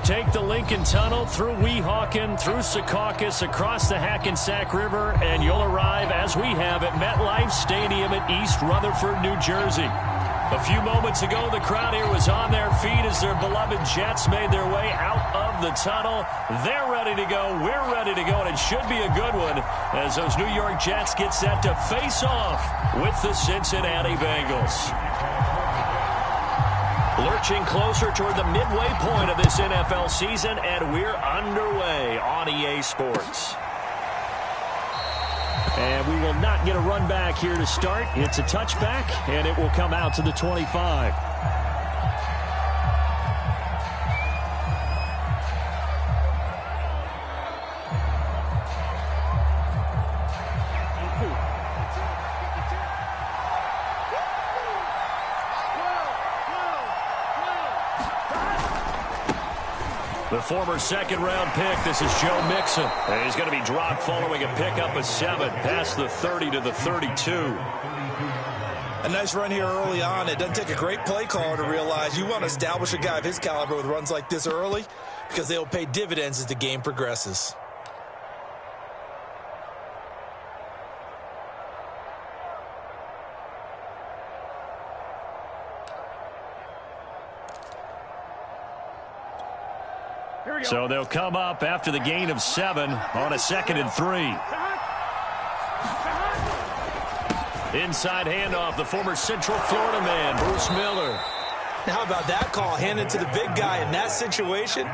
Take the Lincoln Tunnel through Weehawken, through Secaucus, across the Hackensack River, and you'll arrive, as we have, at MetLife Stadium at East Rutherford, New Jersey. A few moments ago, the crowd here was on their feet as their beloved Jets made their way out of the tunnel. They're ready to go. We're ready to go, and it should be a good one as those New York Jets get set to face off with the Cincinnati Bengals. Lurching closer toward the midway point of this NFL season, and we're underway on EA Sports. And we will not get a run back here to start. It's a touchback, and it will come out to the 25. The former second-round pick, this is Joe Mixon. And he's going to be dropped following a pickup of 7 past the 30 to the 32. A nice run here early on. It doesn't take a great play caller to realize you want to establish a guy of his caliber with runs like this early because they'll pay dividends as the game progresses. So they'll come up after the gain of 7 on a 2nd and 3. Inside handoff, the former Central Florida man, Bruce Miller. Now, how about that call handed to the big guy in that situation?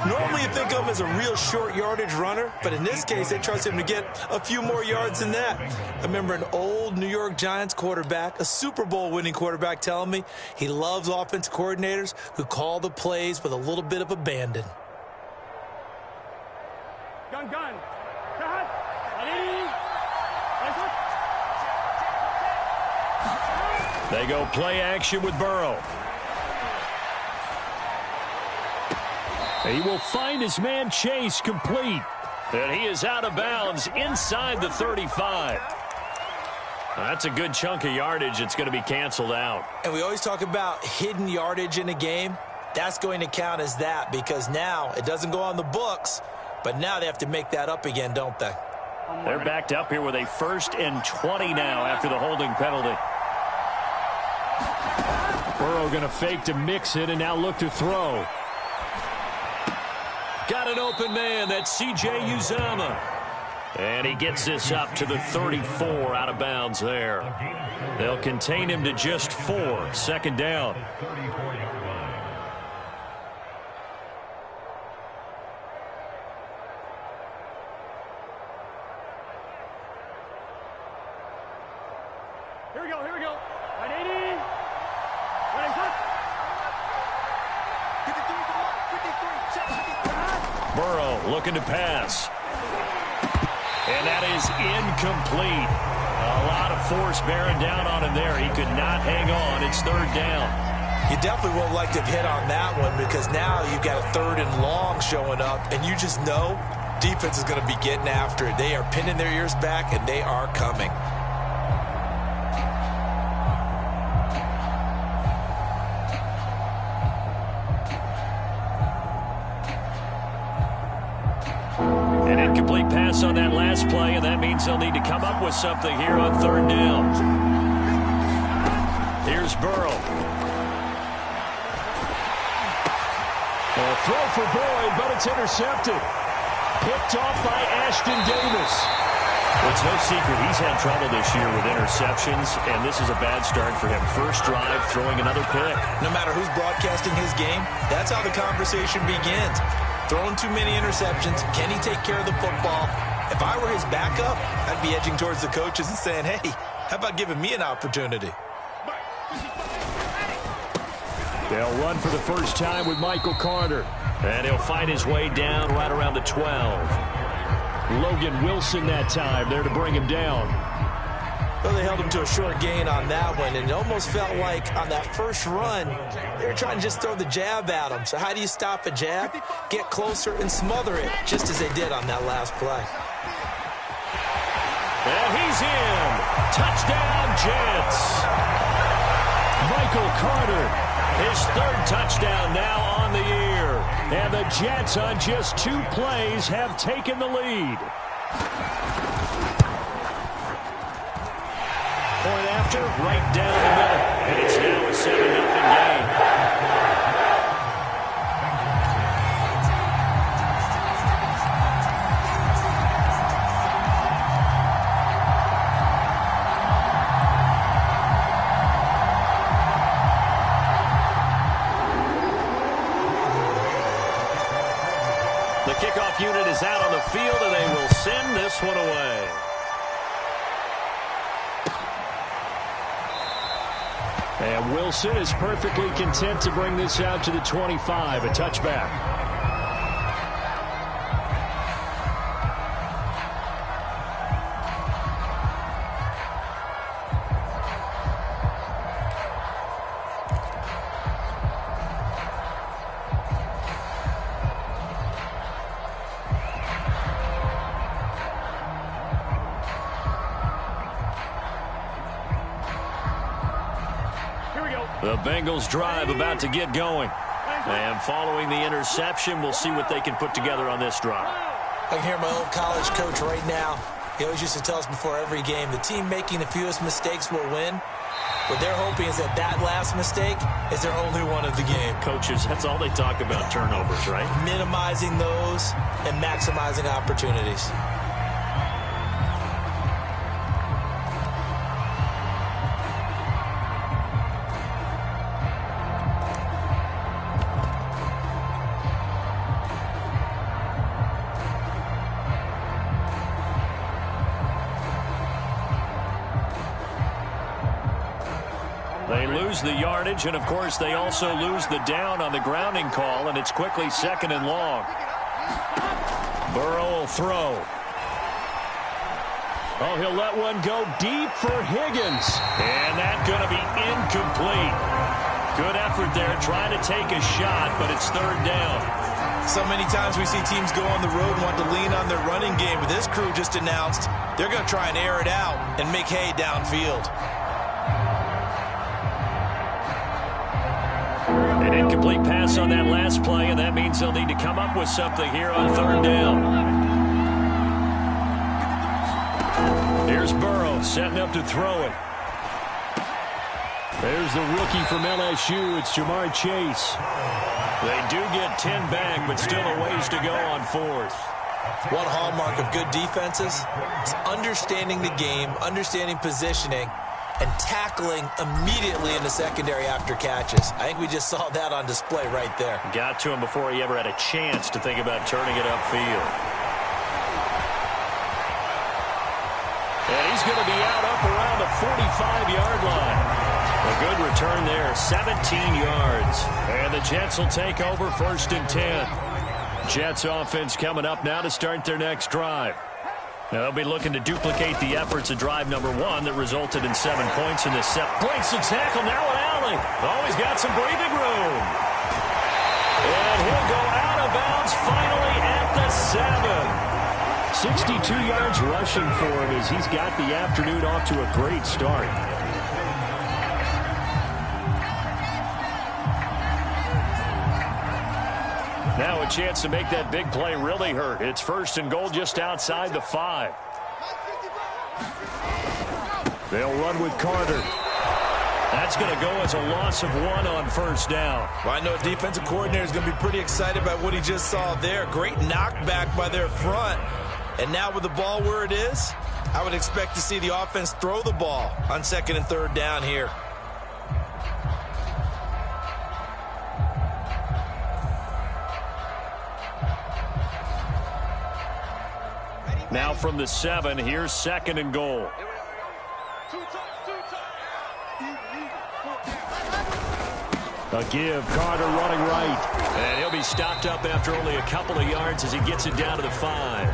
Normally you think of him as a real short yardage runner, but in this case they trust him to get a few more yards than that. I remember an old New York Giants quarterback, a Super Bowl winning quarterback, telling me he loves offensive coordinators who call the plays with a little bit of abandon. Gun. They go play action with Burrow. He will find his man Chase complete. And he is out of bounds inside the 35. That's a good chunk of yardage. It's going to be canceled out. And we always talk about hidden yardage in a game. That's going to count as that because now it doesn't go on the books, but now they have to make that up again, don't they? They're backed up here with a 1st and 20 now after the holding penalty. Burrow going to fake to mix it and now look to throw. Got an open man. That's C.J. Uzomah. And he gets this up to the 34 out of bounds there. They'll contain him to just 4. 2nd down. Here we go. 180. Running cut. 53. Burrow looking to pass. And that is incomplete. A lot of force bearing down on him there. He could not hang on. It's 3rd down. You definitely would like to hit on that one because now you've got a 3rd and long showing up, and you just know defense is going to be getting after it. They are pinning their ears back, and they are coming. An incomplete pass on that last play, and that means they'll need to come up with something here on 3rd down. Here's Burrow. A throw for Boyd, but it's intercepted. Picked off by Ashton Davis. It's no secret he's had trouble this year with interceptions, and this is a bad start for him. First drive, throwing another pick. No matter who's broadcasting his game, that's how the conversation begins. Throwing too many interceptions. Can he take care of the football? If I were his backup, I'd be edging towards the coaches and saying, hey, how about giving me an opportunity? They'll run for the first time with Michael Carter. And he'll find his way down right around the 12. Logan Wilson that time there to bring him down. Well, they held him to a short gain on that one, and it almost felt like on that first run, they were trying to just throw the jab at him. So how do you stop a jab? Get closer and smother it, just as they did on that last play. And he's in. Touchdown, Jets. Michael Carter, his 3rd touchdown now on the year. And the Jets on just 2 plays have taken the lead. Point after, right down the middle. And it's now a 7-0 game. The kickoff unit is out on the field, and they will send this one away. And Wilson is perfectly content to bring this out to the 25, a touchback. The Bengals drive about to get going. And following the interception, we'll see what they can put together on this drive. I can hear my old college coach right now. He always used to tell us before every game, the team making the fewest mistakes will win. What they're hoping is that that last mistake is their only one of the game. Coaches, that's all they talk about, turnovers, right? Minimizing those and maximizing opportunities. They lose the yardage, and, of course, they also lose the down on the grounding call, and it's quickly 2nd and long. Burrow will throw. Oh, he'll let one go deep for Higgins. And that's going to be incomplete. Good effort there, trying to take a shot, but it's 3rd down. So many times we see teams go on the road and want to lean on their running game, but this crew just announced they're going to try and air it out and make hay downfield. An incomplete pass on that last play, and that means they'll need to come up with something here on 3rd down. Here's Burrow setting up to throw it. There's the rookie from LSU. It's Jamar Chase. They do get 10 back, but still a ways to go on 4th. One hallmark of good defenses is understanding the game, understanding positioning, and tackling immediately in the secondary after catches. I think we just saw that on display right there. Got to him before he ever had a chance to think about turning it upfield. And he's going to be up around the 45-yard line. A good return there, 17 yards. And the Jets will take over 1st and 10. Jets offense coming up now to start their next drive. They'll be looking to duplicate the efforts of drive number 1 that resulted in 7 points in this set. Breaks the tackle, now an alley. Oh, he's got some breathing room. And he'll go out of bounds finally at the 7. 62 yards rushing for him as he's got the afternoon off to a great start. Now a chance to make that big play really hurt. It's 1st and goal just outside the 5. They'll run with Carter. That's going to go as a loss of 1 on 1st down. Well, I know a defensive coordinator is going to be pretty excited by what he just saw there. Great knockback by their front. And now with the ball where it is, I would expect to see the offense throw the ball on 2nd and 3rd down here. Now from the 7, here's 2nd and goal. A give, Carter running right. And he'll be stopped up after only a couple of yards as he gets it down to the 5.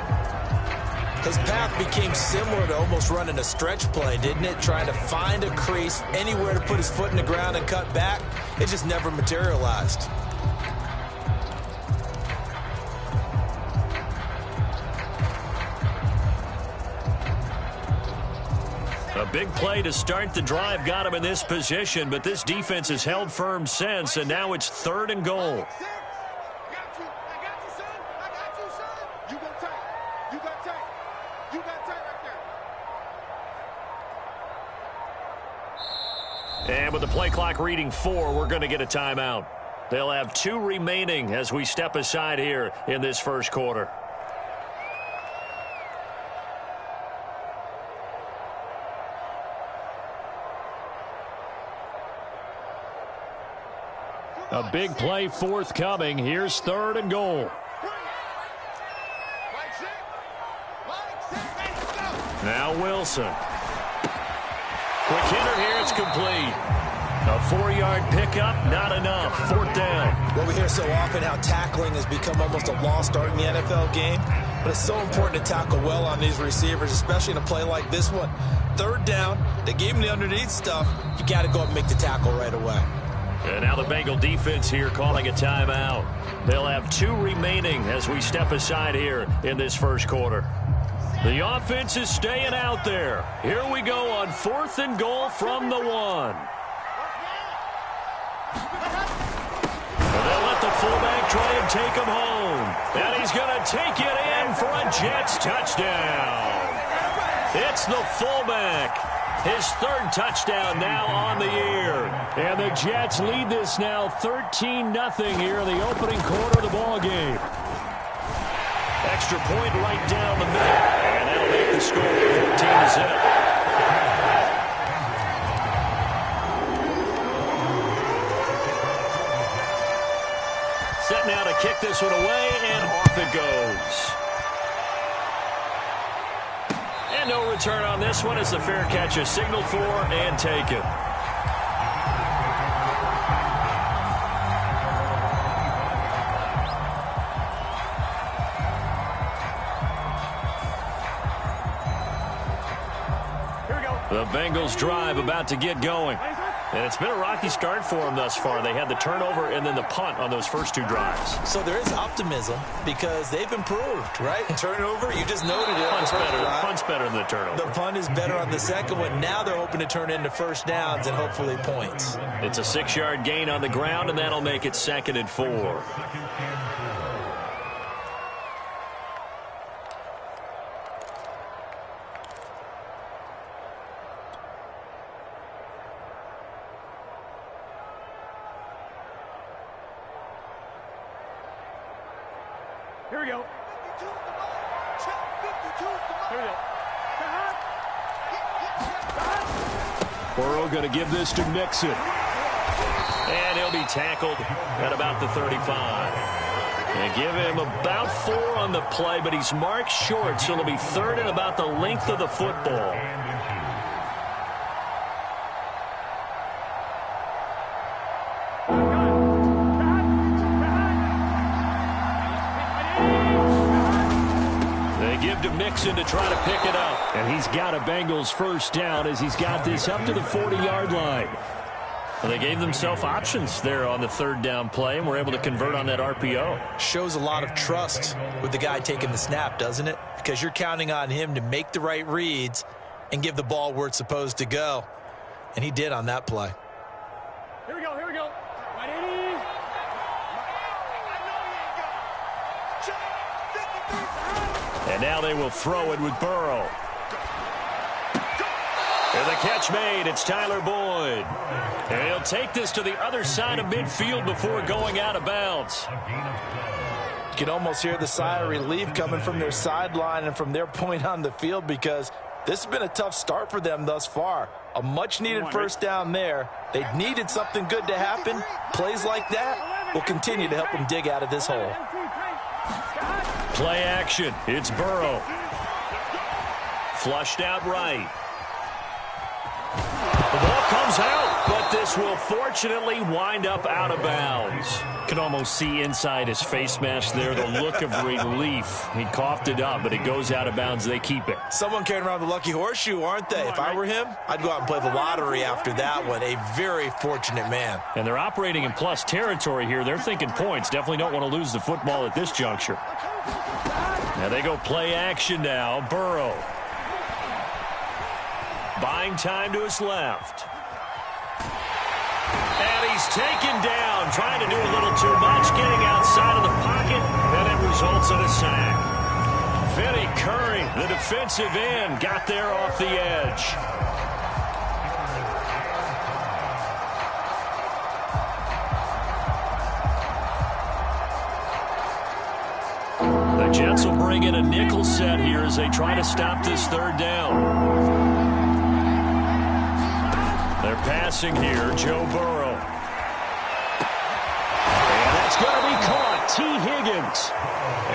His path became similar to almost running a stretch play, didn't it? Trying to find a crease, anywhere to put his foot in the ground and cut back. It just never materialized. A big play to start the drive got him in this position, but this defense has held firm since, and now it's 3rd and goal. And with the play clock reading 4, we're going to get a timeout. They'll have 2 remaining as we step aside here in this first quarter. A big play forthcoming. Here's 3rd and goal. Now Wilson. Quick hitter here. It's complete. A 4-yard pickup, not enough. 4th down. Well, we hear so often how tackling has become almost a lost art in the NFL game. But it's so important to tackle well on these receivers, especially in a play like this one. 3rd down, they gave him the underneath stuff. You got to go up and make the tackle right away. And now the Bengal defense here calling a timeout. They'll have 2 remaining as we step aside here in this first quarter. The offense is staying out there. Here we go on 4th and goal from the 1. And they'll let the fullback try and take him home. And he's going to take it in for a Jets touchdown. It's the fullback. His 3rd touchdown now on the year. And the Jets lead this now 13-0 here in the opening quarter of the ball game. Extra point right down the middle. And that'll make the score 14-0. Set now to kick this one away, and off it goes. And no return on this one as the fair catch is signaled for and taken. Here we go. The Bengals drive about to get going. And it's been a rocky start for them thus far. They had the turnover and then the punt on those first 2 drives. So there is optimism because they've improved, right? Turnover, you just noted it. Punt's better than the turnover. The punt is better on the second one. Now they're hoping to turn into first downs and hopefully points. It's a 6-yard gain on the ground, and that'll make it 2nd and 4. Here we go. Here we go. Burrow going to give this to Mixon. And he'll be tackled at about the 35. And give him about 4 on the play, but he's marked short, so it'll be 3rd and about the length of the football. Mixon to try to pick it up. And he's got a Bengals first down as he's got this up to the 40-yard line. Well, they gave themselves options there on the 3rd down play and were able to convert on that RPO. Shows a lot of trust with the guy taking the snap, doesn't it? Because you're counting on him to make the right reads and give the ball where it's supposed to go. And he did on that play. Here we go, here we go. Ready? And now they will throw it with Burrow. And the catch made. It's Tyler Boyd. And he'll take this to the other side of midfield before going out of bounds. You can almost hear the sigh of relief coming from their sideline and from their point on the field because this has been a tough start for them thus far. A much-needed first down there. They needed something good to happen. Plays like that will continue to help them dig out of this hole. Play action. It's Burrow. Flushed out right. The ball comes out, but this will fortunately wind up out of bounds. Can almost see inside his face mask there the look of relief. He coughed it up, but it goes out of bounds. They keep it. Someone carrying around the lucky horseshoe, aren't they? If I were him, I'd go out and play the lottery after that one. A very fortunate man. And they're operating in plus territory here. They're thinking points. Definitely don't want to lose the football at this juncture. Now they go play action now. Burrow. Buying time to his left. And he's taken down, trying to do a little too much, getting outside of the pocket, and it results in a sack. Vinny Curry, the defensive end, got there off the edge. Jets will bring in a nickel set here as they try to stop this third down. They're passing here, Joe Burrow. And that's going to be caught, T. Higgins.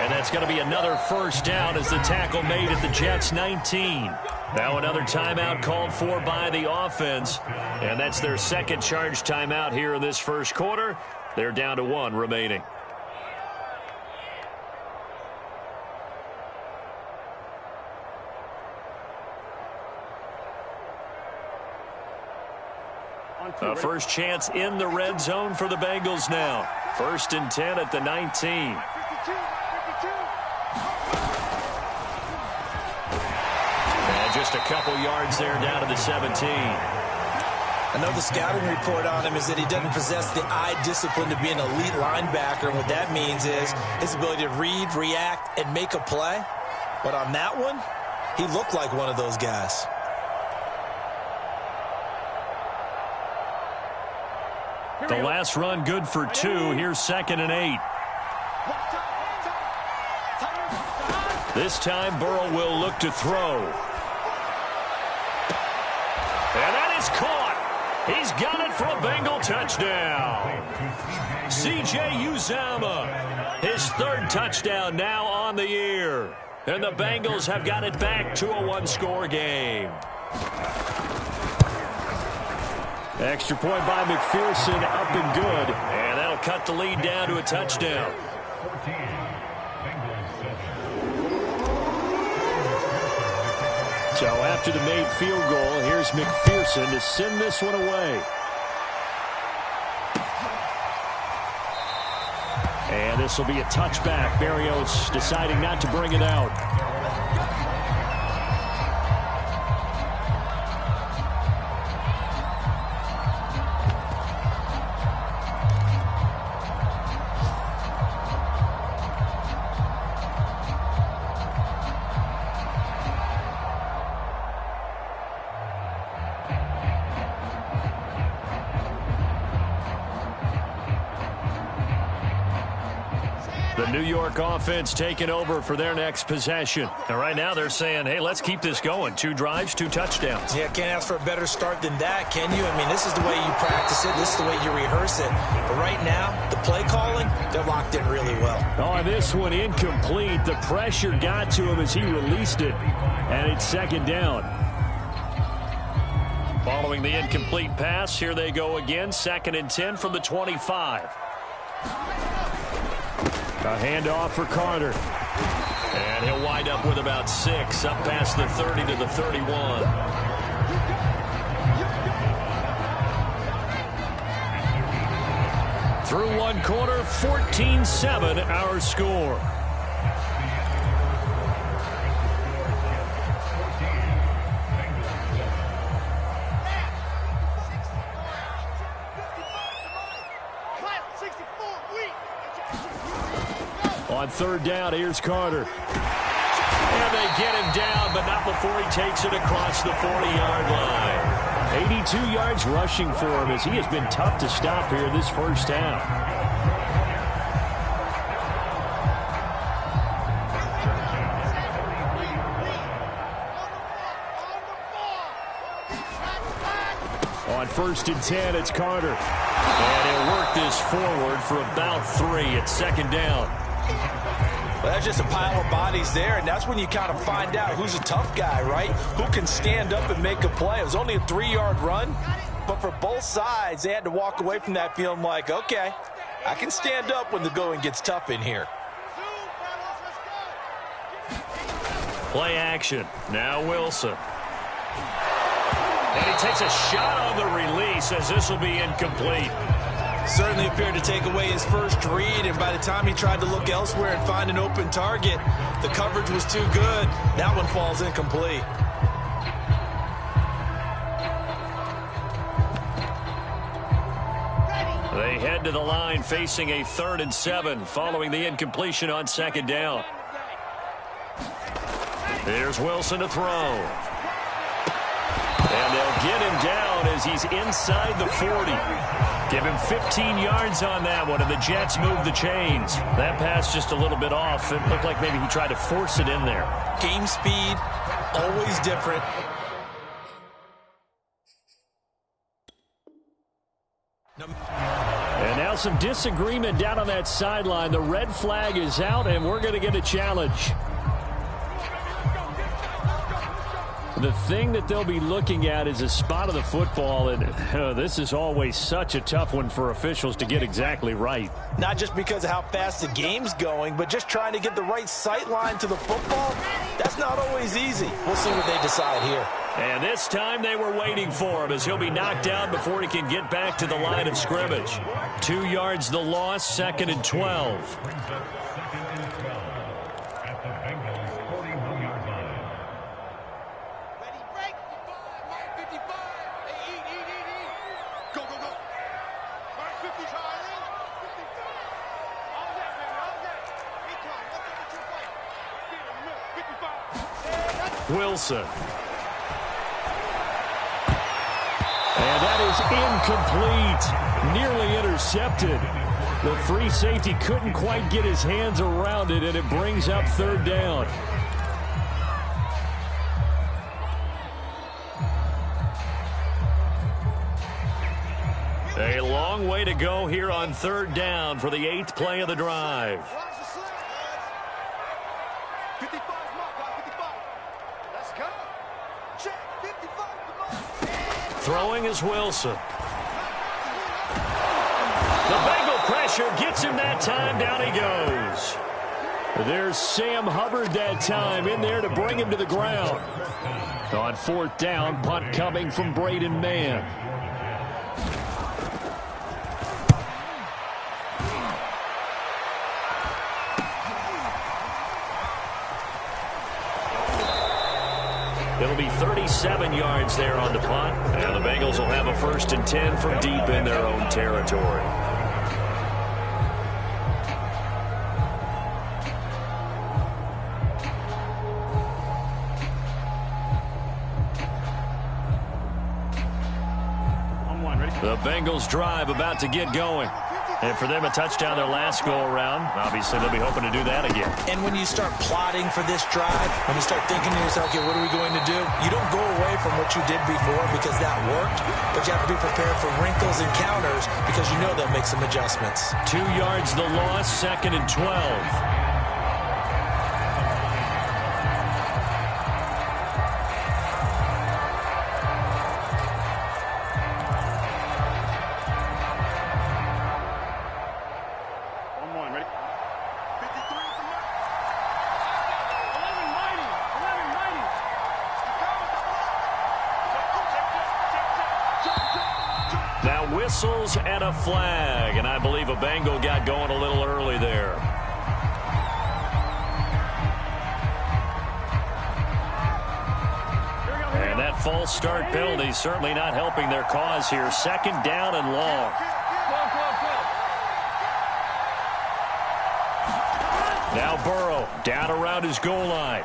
And that's going to be another first down as the tackle made at the Jets' 19. Now another timeout called for by the offense. And that's their second charge timeout here in this first quarter. They're down to 1 remaining. A first chance in the red zone for the Bengals now. 1st and 10 at the 19. And just a couple yards there down to the 17. I know the scouting report on him is that he doesn't possess the eye discipline to be an elite linebacker. And what that means is his ability to read, react, and make a play. But on that one, he looked like one of those guys. The last run good for 2. Here's 2nd and 8. This time Burrow will look to throw. And that is caught. He's got it for a Bengal touchdown. C.J. Uzomah, his 3rd touchdown now on the year. And the Bengals have got it back to a 1-score game. Extra point by McPherson, up and good. And that'll cut the lead down to a touchdown. So after the made field goal, here's McPherson to send this one away. And this will be a touchback. Berrios deciding not to bring it out. New York offense taking over for their next possession. And right now they're saying, hey, let's keep this going. 2 drives, 2 touchdowns. Yeah, can't ask for a better start than that, can you? I mean, this is the way you practice it. This is the way you rehearse it. But right now, the play calling, they're locked in really well. Oh, this one incomplete. The pressure got to him as he released it. And it's 2nd down. Following the incomplete pass, here they go again. 2nd and 10 from the 25. A handoff for Carter. And he'll wind up with about 6, up past the 30 to the 31. Through 1 quarter, 14-7 our score. On 3rd down, here's Carter. And they get him down, but not before he takes it across the 40-yard line. 82 yards rushing for him as he has been tough to stop here this first half. On 1st and 10, it's Carter. And he'll work this forward for about 3 at 2nd down. Well, that's just a pile of bodies there, and that's when you kind of find out who's a tough guy, right? Who can stand up and make a play. It was only a 3-yard run, but for both sides, they had to walk away from that feeling like, okay, I can stand up when the going gets tough in here. Play action. Now Wilson. And he takes a shot on the release as this will be incomplete. Certainly appeared to take away his first read, and by the time he tried to look elsewhere and find an open target, the coverage was too good. That one falls incomplete. They head to the line facing a 3rd and 7 following the incompletion on 2nd down. Here's Wilson to throw. And they'll get him down as he's inside the 40. Give him 15 yards on that one, and the Jets move the chains. That pass just a little bit off. It looked like maybe he tried to force it in there. Game speed, always different. And now some disagreement down on that sideline. The red flag is out, and we're going to get a challenge. The thing that they'll be looking at is a spot of the football, and this is always such a tough one for officials to get exactly right. Not just because of how fast the game's going, but just trying to get the right sight line to the football. That's not always easy. We'll see what they decide here. And this time they were waiting for him as he'll be knocked down before he can get back to the line of scrimmage. 2 yards the loss, 2nd and 12. Wilson. And that is incomplete. Nearly intercepted. The free safety couldn't quite get his hands around it, and it brings up 3rd down. A long way to go here on 3rd down for the 8th play of the drive. Throwing is Wilson. The Bengal pressure gets him that time. Down he goes. There's Sam Hubbard that time in there to bring him to the ground. On 4th down, punt coming from Braden Mann. It'll be 37 yards there on the punt. And the Bengals will have a 1st and 10 from deep in their own territory. The Bengals drive about to get going. And for them, a touchdown their last go-around. Obviously, they'll be hoping to do that again. And when you start plotting for this drive, when you start thinking to yourself, okay, what are we going to do? You don't go away from what you did before because that worked, but you have to be prepared for wrinkles and counters because you know they'll make some adjustments. 2 yards the loss, 2nd and 12. Whistles and a flag, and I believe a Bengal got going a little early there. And that false start penalty certainly not helping their cause here. 2nd down and long. Now Burrow down around his goal line.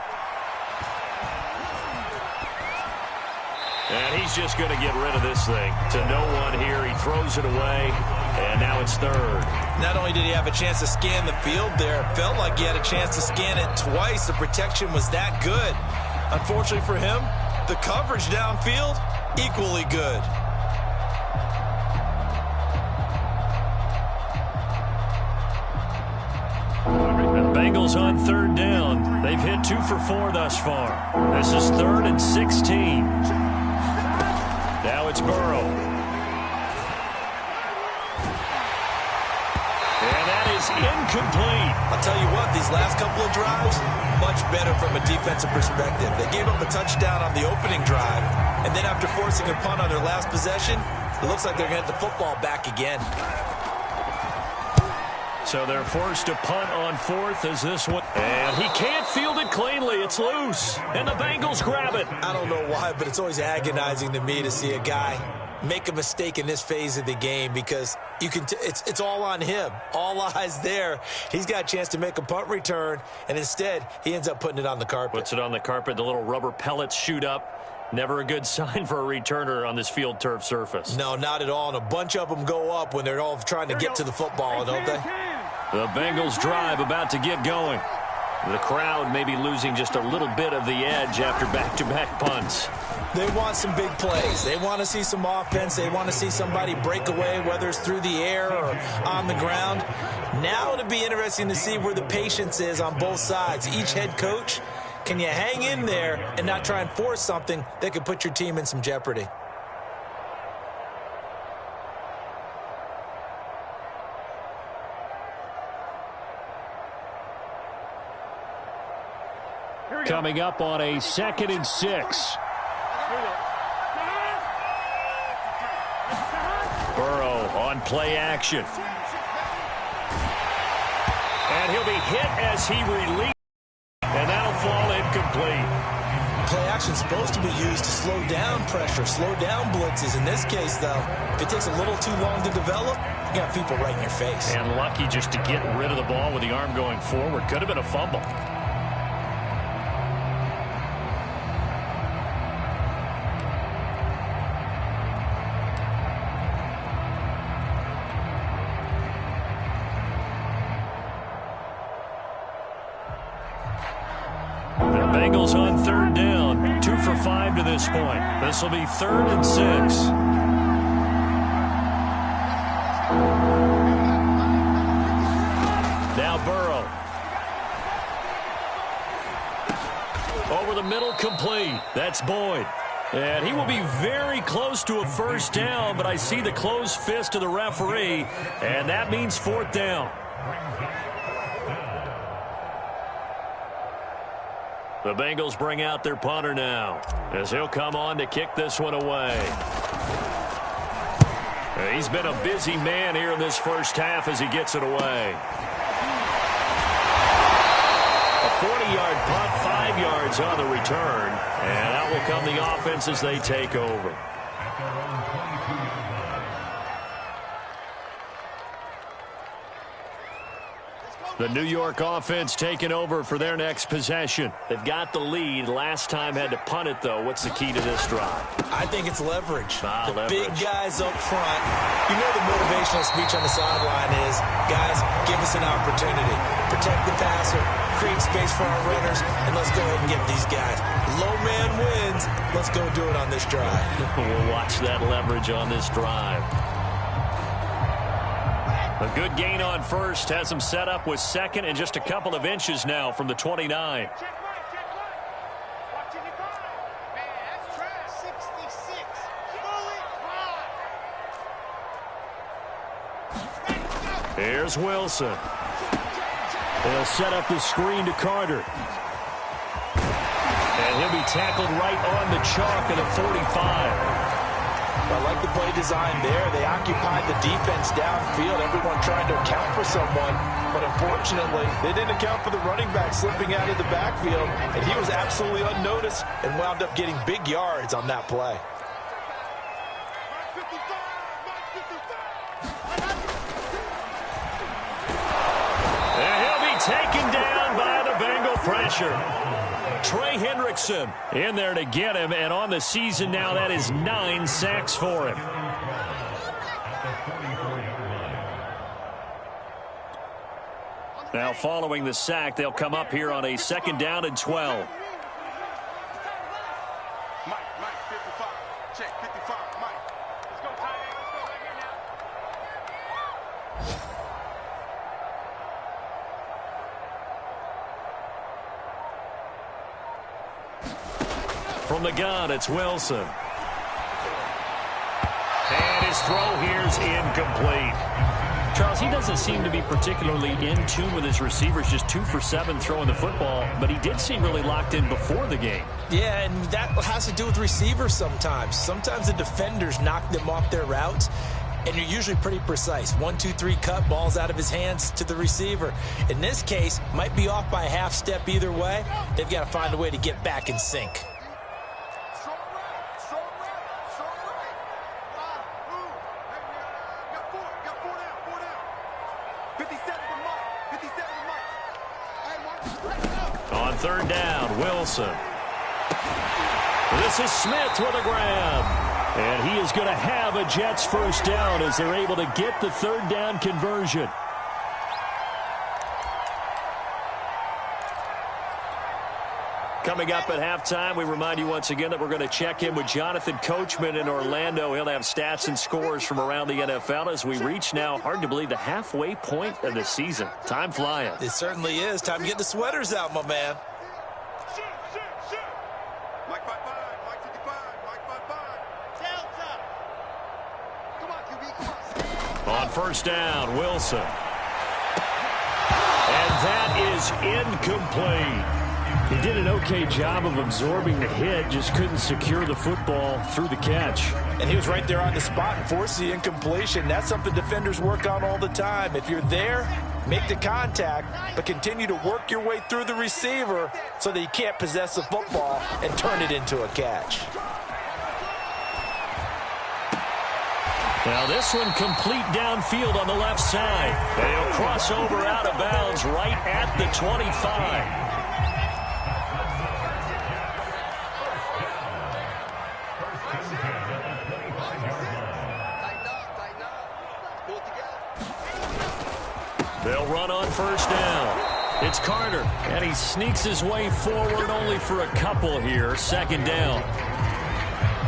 And he's just going to get rid of this thing. To no one here. He throws it away. And now it's 3rd. Not only did he have a chance to scan the field there, it felt like he had a chance to scan it twice. The protection was that good. Unfortunately for him, the coverage downfield, equally good. The Bengals on 3rd down. They've hit 2 for 4 thus far. This is 3rd and 16. Now it's Burrow. And that is incomplete. I'll tell you what, these last couple of drives, much better from a defensive perspective. They gave up a touchdown on the opening drive, and then after forcing a punt on their last possession, it looks like they're going to get the football back again. So they're forced to punt on 4th as this one. And he can't field it cleanly. It's loose. And the Bengals grab it. I don't know why, but it's always agonizing to me to see a guy make a mistake in this phase of the game because you can it's all on him. All eyes there. He's got a chance to make a punt return, and instead he ends up putting it on the carpet. Puts it on the carpet. The little rubber pellets shoot up. Never a good sign for a returner on this field turf surface. No, not at all. And a bunch of them go up when they're all trying to get to the football, don't they? The Bengals drive about to get going. The crowd may be losing just a little bit of the edge after back-to-back punts. They want some big plays. They want to see some offense. They want to see somebody break away, whether it's through the air or on the ground. Now it'll be interesting to see where the patience is on both sides. Each head coach, can you hang in there and not try and force something that could put your team in some jeopardy? Coming up on a 2nd and 6. Burrow on play action. And he'll be hit as he releases. And that'll fall incomplete. Play action's supposed to be used to slow down pressure, slow down blitzes. In this case, though, if it takes a little too long to develop, you got people right in your face. And lucky just to get rid of the ball with the arm going forward. Could have been a fumble. Bengals on 3rd down. 2 for 5 to this point. This will be 3rd and 6. Now Burrow. Over the middle, complete. That's Boyd. And he will be very close to a 1st down, but I see the closed fist of the referee, and that means 4th down. The Bengals bring out their punter now as he'll come on to kick this one away. He's been a busy man here in this first half as he gets it away. A 40-yard punt, 5 yards on the return, and out will come the offense as they take over. The New York offense taking over for their next possession. They've got the lead. Last time had to punt it, though. What's the key to this drive? I think it's leverage. Leverage. Big guys up front. You know the motivational speech on the sideline is, guys, give us an opportunity. Protect the passer, create space for our runners, and let's go ahead and get these guys. Low man wins. Let's go do it on this drive. We'll watch that leverage on this drive. A good gain on 1st has him set up with 2nd and just a couple of inches now from the 29. Here's Wilson. They'll set up the screen to Carter. And he'll be tackled right on the chalk at a 45. I like the play design there. They occupied the defense downfield, everyone trying to account for someone. But unfortunately, they didn't account for the running back slipping out of the backfield, and he was absolutely unnoticed and wound up getting big yards on that play. And he'll be taken down by the Bengal pressure. Trey Hendrickson in there to get him, and on the season now, that is 9 sacks for him. Now following the sack, they'll come up here on a 2nd down and 12. From the gun, it's Wilson. And his throw here's incomplete. Charles, he doesn't seem to be particularly in tune with his receivers, just 2 for 7 throwing the football, but he did seem really locked in before the game. Yeah, and that has to do with receivers sometimes. Sometimes the defenders knock them off their routes, and you're usually pretty precise. 1, 2, 3 cut, balls out of his hands to the receiver. In this case, might be off by a half step either way. They've got to find a way to get back in sync. On 3rd down, Wilson. This is Smith with a grab. And he is going to have a Jets first down as they're able to get the third down conversion. Coming up at halftime, we remind you once again that we're going to check in with Jonathan Coachman in Orlando. He'll have stats and scores from around the NFL as we reach now, hard to believe, the halfway point of the season. Time flying. It certainly is. Time to get the sweaters out, my man. Mike 5-5, Mike 55, Mike 5-5. Delta. Come on, QB, come on. On first down, Wilson. And that is incomplete. He did an okay job of absorbing the hit, just couldn't secure the football through the catch. And he was right there on the spot and forced the incompletion. That's something defenders work on all the time. If you're there, make the contact, but continue to work your way through the receiver so that you can't possess the football and turn it into a catch. Now this one complete downfield on the left side. They'll cross over out of bounds right at the 25. They'll run on first down. It's Carter, and he sneaks his way forward only for a couple here. Second down.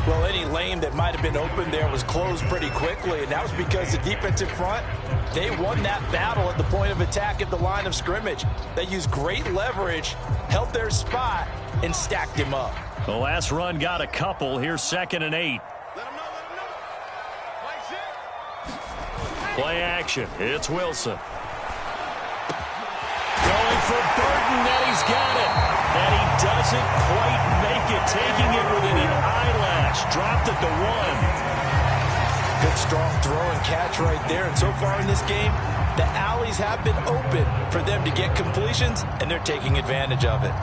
Well, any lane that might have been open there was closed pretty quickly, and that was because the defensive front, they won that battle at the point of attack at the line of scrimmage. They used great leverage, held their spot, and stacked him up. The last run got a couple. Here's 2nd and 8. Play action. It's Wilson. Going for Burton, and he's got it. And he doesn't quite make it, taking it within an eyelash. Dropped at the 1. Good, strong throw and catch right there. And so far in this game, the alleys have been open for them to get completions, and they're taking advantage of it.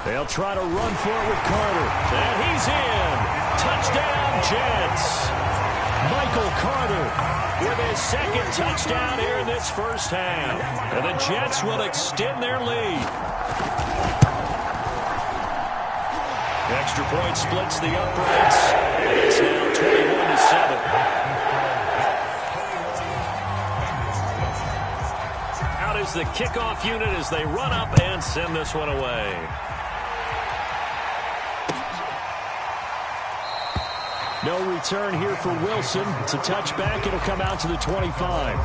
They'll try to run for it with Carter. And he's in. Touchdown, Jets. Michael Carter with his second touchdown here in this first half. And the Jets will extend their lead. Extra point splits the uprights. And it's now 21-7. Out is the kickoff unit as they run up and send this one away. No return here for Wilson. It's a touchback. It'll come out to the 25.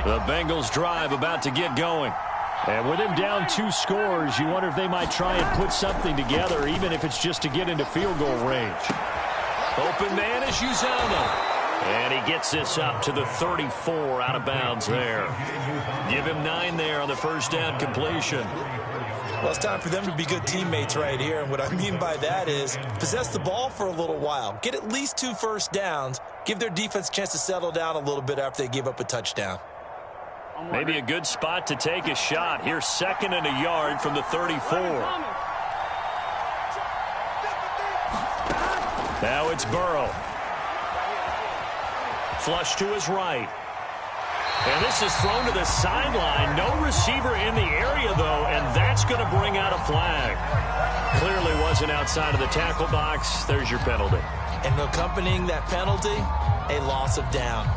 The Bengals drive about to get going. And with him down 2 scores, you wonder if they might try and put something together, even if it's just to get into field goal range. Open man is Uzama. And he gets this up to the 34, out of bounds there. Give him 9 there on the first down completion. Well, it's time for them to be good teammates right here. And what I mean by that is possess the ball for a little while. Get at least 2 first downs. Give their defense a chance to settle down a little bit after they give up a touchdown. Maybe a good spot to take a shot. Here's 2nd and a yard from the 34. Now it's Burrow. Flush to his right. And this is thrown to the sideline. No receiver in the area, though, and that's going to bring out a flag. Clearly wasn't outside of the tackle box. There's your penalty. And accompanying that penalty, a loss of down.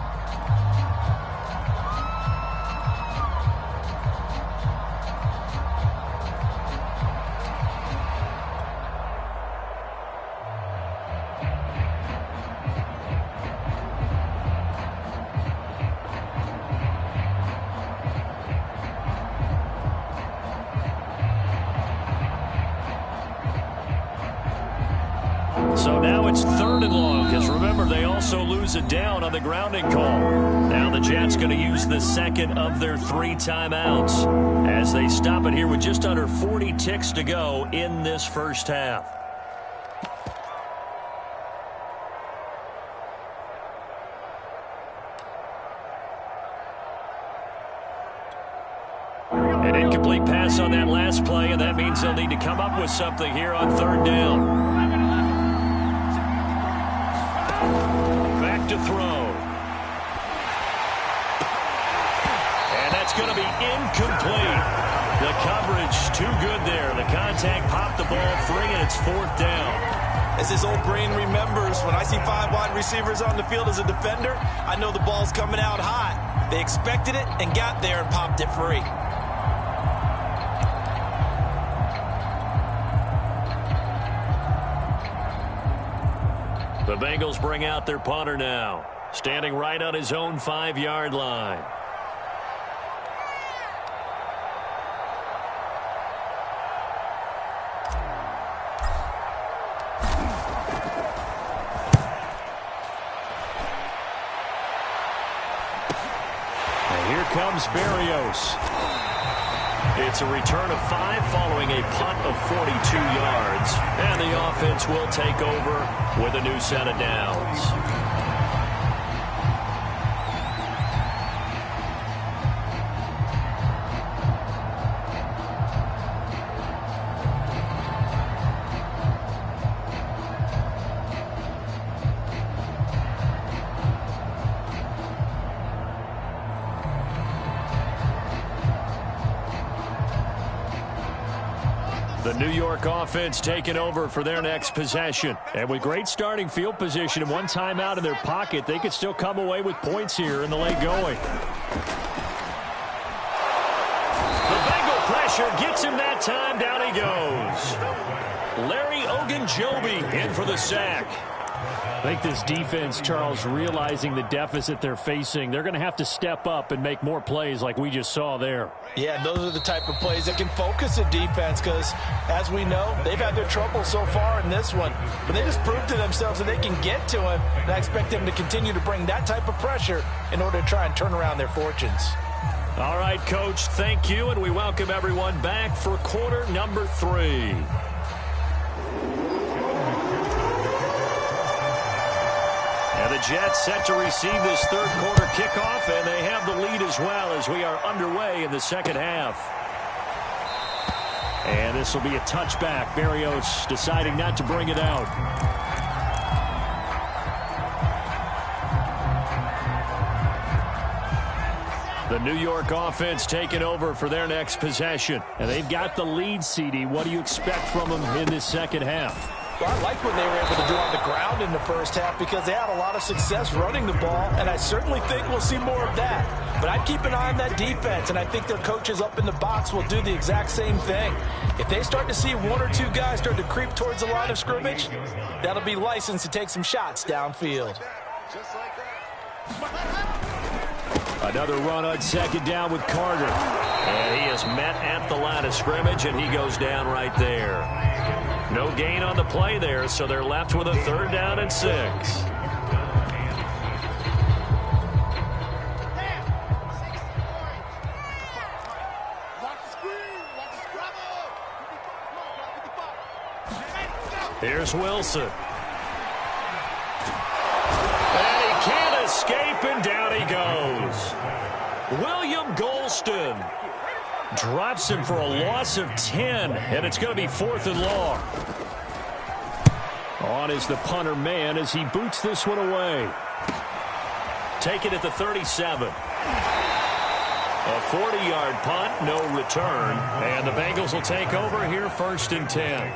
So now it's 3rd and long, because remember, they also lose a down on the grounding call. Now the Jets going to use the second of their 3 timeouts as they stop it here with just under 40 ticks to go in this first half. incomplete pass on that last play, and that means they'll need to come up with something here on third down. Back to throw. And that's going to be incomplete. The coverage too good there. The contact popped the ball free, and it's fourth down. As his old brain remembers, when I see 5 wide receivers on the field as a defender, I know the ball's coming out hot. They expected it and got there and popped it free. The Bengals bring out their punter now, standing right on his own 5-yard line. Comes Berrios. It's a return of 5 following a punt of 42 yards. And the offense will take over with a new set of downs. The New York offense taking over for their next possession. And with great starting field position and one timeout in their pocket, they could still come away with points here in the late going. The Bengal pressure gets him that time. Down he goes. Larry Ogunjobi in for the sack. I think this defense, Charles, realizing the deficit they're facing, they're going to have to step up and make more plays like we just saw there. Yeah, those are the type of plays that can focus a defense because, as we know, they've had their trouble so far in this one. But they just proved to themselves that they can get to him, and I expect them to continue to bring that type of pressure in order to try and turn around their fortunes. All right, Coach, thank you, and we welcome everyone back for quarter number 3. And the Jets set to receive this third quarter kickoff, and they have the lead as well as we are underway in the second half. And this will be a touchback. Berrios deciding not to bring it out. The New York offense taking over for their next possession. And they've got the lead, CD. What do you expect from them in this second half? Well, I like what they were able to do on the ground in the first half because they had a lot of success running the ball, and I certainly think we'll see more of that. But I'd keep an eye on that defense, and I think their coaches up in the box will do the exact same thing. If they start to see 1 or 2 guys start to creep towards the line of scrimmage, that'll be licensed to take some shots downfield. Just like that. Another run on second down with Carter. And he is met at the line of scrimmage, and he goes down right there. No gain on the play there, so they're left with a third down and 6. Here's Wilson. And he can't escape, and down he goes. William Golston drops him for a loss of 10, and it's going to be 4th and long. On is the punter man as he boots this one away. Taken at the 37. A 40-yard punt, no return, and the Bengals will take over here 1st and 10.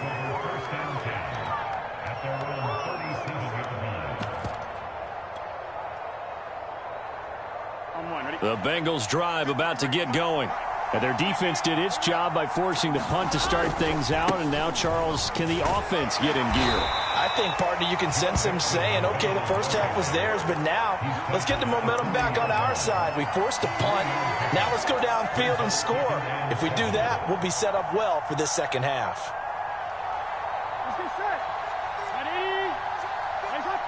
The Bengals drive about to get going. And their defense did its job by forcing the punt to start things out. And now, Charles, can the offense get in gear? I think, partner, you can sense them saying, okay, the first half was theirs, but now let's get the momentum back on our side. We forced a punt. Now let's go downfield and score. If we do that, we'll be set up well for this second half. Let's get set. Ready? Raise up.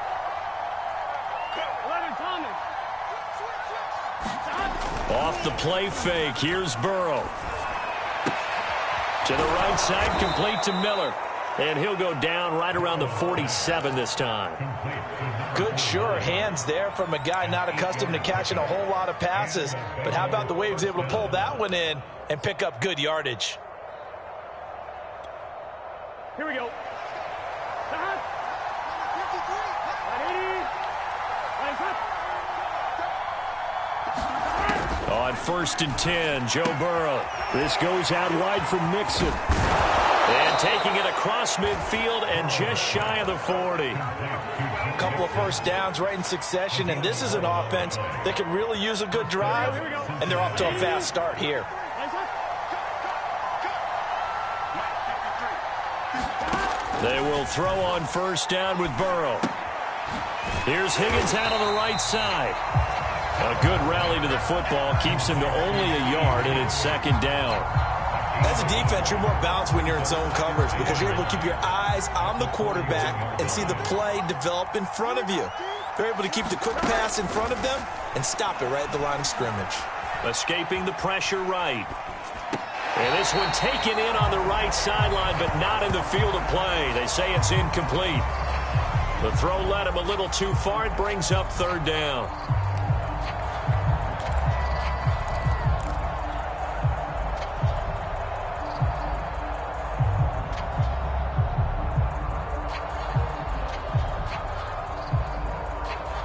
11, Thomas. Off the play fake, here's Burrow. To the right side, complete to Miller. And he'll go down right around the 47 this time. Good, sure hands there from a guy not accustomed to catching a whole lot of passes. But how about the way he was able to pull that one in and pick up good yardage? Here we go. On 1st and 10, Joe Burrow. This goes out wide for Mixon. And taking it across midfield and just shy of the 40. A couple of first downs right in succession, and this is an offense that could really use a good drive, and they're off to a fast start here. They will throw on 1st down with Burrow. Here's Higgins out on the right side. A good rally to the football keeps him to only a yard, and it's 2nd down. As a defense, you're more balanced when you're in zone coverage because you're able to keep your eyes on the quarterback and see the play develop in front of you. They're able to keep the quick pass in front of them and stop it right at the line of scrimmage. Escaping the pressure right. And this one taken in on the right sideline, but not in the field of play. They say it's incomplete. The throw led him a little too far. It brings up 3rd down.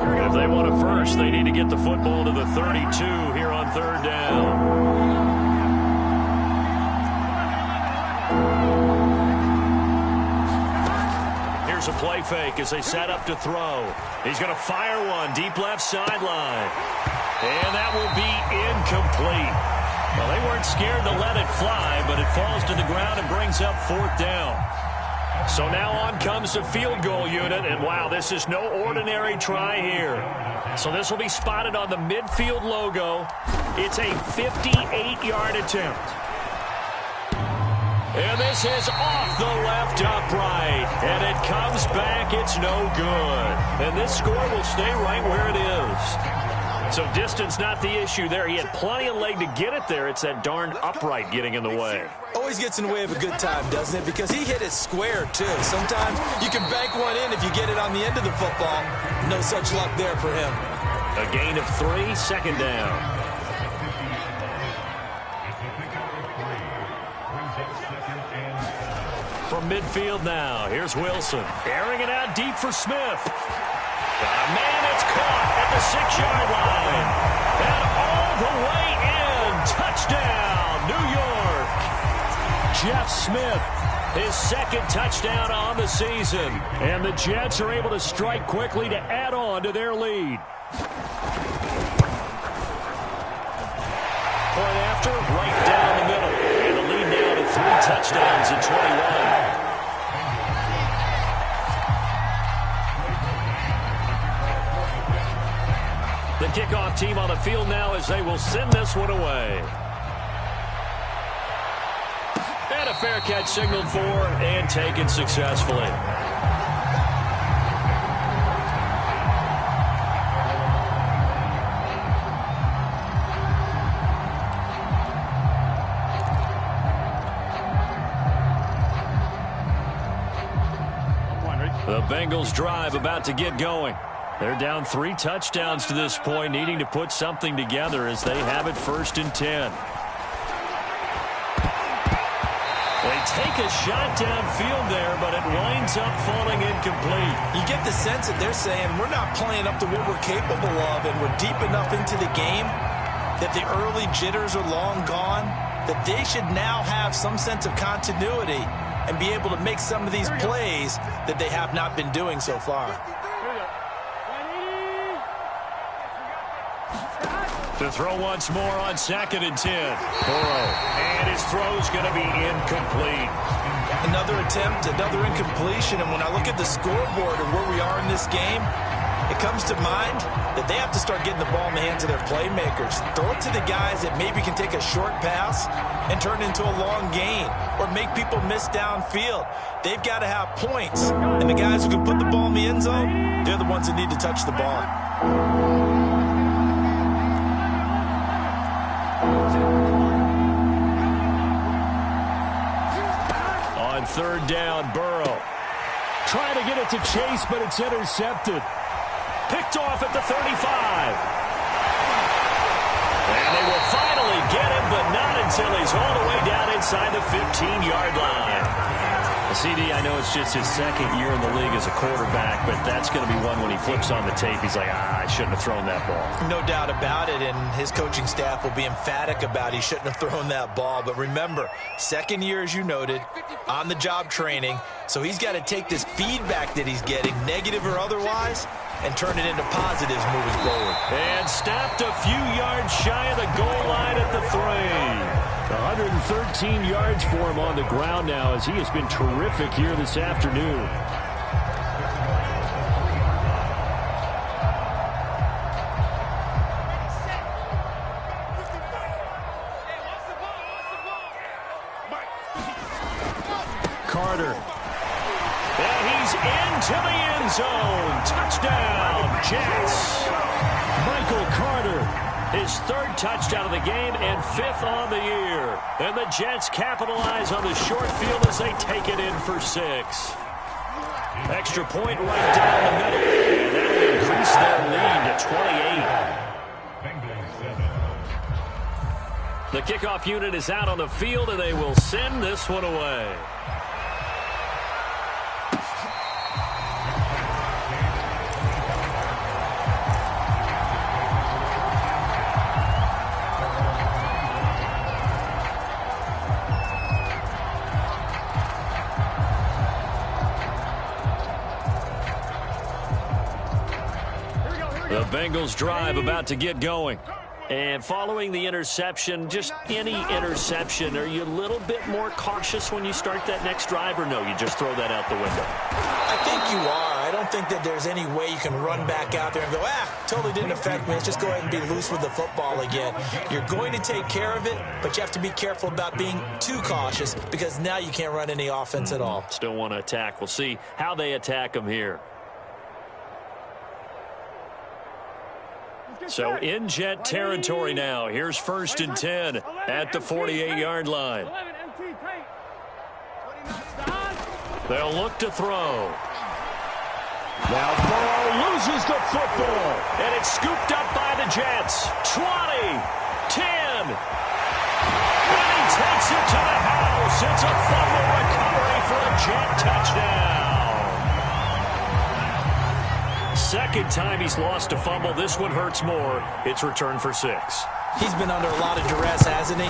If they want a first, they need to get the football to the 32 here on 3rd down. Here's a play fake as they set up to throw. He's going to fire one deep left sideline. And that will be incomplete. Well, they weren't scared to let it fly, but it falls to the ground and brings up 4th down. So now on comes the field goal unit, and wow, this is no ordinary try here. So this will be spotted on the midfield logo. It's a 58-yard attempt. And this is off the left upright, and it comes back. It's no good. And this score will stay right where it is. So distance not the issue there. He had plenty of leg to get it there. It's that darn upright getting in the way. Always gets in the way of a good time, doesn't it? Because he hit it square, too. Sometimes you can bank one in if you get it on the end of the football. No such luck there for him. A gain of 3, 2nd down. From midfield now, here's Wilson. Airing it out deep for Smith. Man, it's caught at the 6-yard line. And all the way in. Touchdown, New York. Jeff Smith, his 2nd touchdown on the season. And the Jets are able to strike quickly to add on to their lead. Point after, right down the middle. And the lead now to 3 touchdowns in 21. The kickoff team on the field now as they will send this one away. And a fair catch signaled for and taken successfully. The Bengals drive about to get going. They're down 3 touchdowns to this point, needing to put something together as they have it 1st and 10. They take a shot downfield there, but it winds up falling incomplete. You get the sense that they're saying we're not playing up to what we're capable of, and we're deep enough into the game that the early jitters are long gone, that they should now have some sense of continuity and be able to make some of these plays that they have not been doing so far. To throw once more on 2nd and 10. Burrow. And his throw's going to be incomplete. Another attempt, another incompletion. And when I look at the scoreboard and where we are in this game, it comes to mind that they have to start getting the ball in the hands of their playmakers. Throw it to the guys that maybe can take a short pass and turn it into a long gain or make people miss downfield. They've got to have points. And the guys who can put the ball in the end zone, they're the ones that need to touch the ball. third down. Burrow trying to get it to Chase, but it's intercepted. Picked off at the 35. And they will finally get him, but not until he's all the way down inside the 15-yard line. CD, I know it's just his second year in the league as a quarterback, but that's going to be one when he flips on the tape. He's like, I shouldn't have thrown that ball. No doubt about it, and his coaching staff will be emphatic about he shouldn't have thrown that ball. But remember, second year, as you noted, on-the-job training, so he's got to take this feedback that he's getting, negative or otherwise, and turn it into positives moving forward. And stopped a few yards shy of the goal line at the 3. 113 yards for him on the ground now as he has been terrific here this afternoon. Carter. And he's into the end zone. Touchdown, Jets. Michael Carter. His third touchdown of the game and fifth on the year. And the Jets capitalize on the short field as they take it in for 6. Extra point right down the middle. And that will increase their lead to 28. The kickoff unit is out on the field, and they will send this one away. The Bengals drive about to get going. And following the interception, just any interception, are you a little bit more cautious when you start that next drive, or no, you just throw that out the window? I think you are. I don't think that there's any way you can run back out there and go, totally didn't affect me. Let's just go ahead and be loose with the football again. You're going to take care of it, but you have to be careful about being too cautious because now you can't run any offense at all. Still want to attack. We'll see how they attack them here. So in Jet territory now. Here's 1st and 10 at the 48-yard line. They'll look to throw. Now Burrow loses the football. And it's scooped up by the Jets. 20, 10. And he takes it to the house. It's a fumble recovery for a Jet touchdown. Second time he's lost a fumble. This one hurts more. It's returned for 6. He's been under a lot of duress, hasn't he?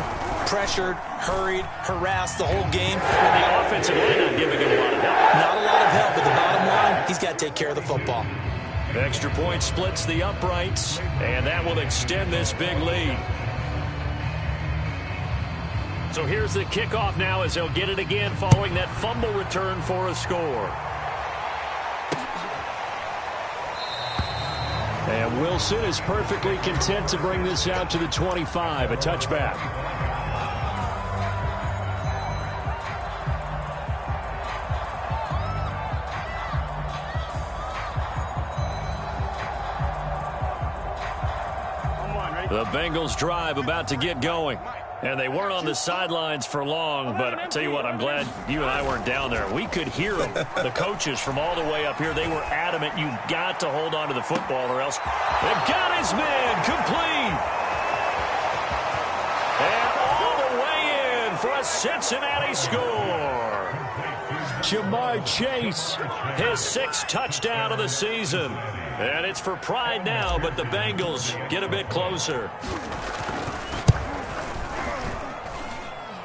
Pressured, hurried, harassed the whole game. And the offensive line not giving him a lot of help. Not a lot of help, but the bottom line, he's got to take care of the football. Extra point splits the uprights, and that will extend this big lead. So here's the kickoff now as they'll get it again following that fumble return for a score. And Wilson is perfectly content to bring this out to the 25, a touchback. The Bengals drive about to get going. And they weren't on the sidelines for long, but I'll tell you what, I'm glad you and I weren't down there. We could hear them, the coaches from all the way up here. They were adamant, you've got to hold on to the football or else they've got his man complete. And all the way in for a Cincinnati score. Jamar Chase, his 6th touchdown of the season. And it's for pride now, but the Bengals get a bit closer.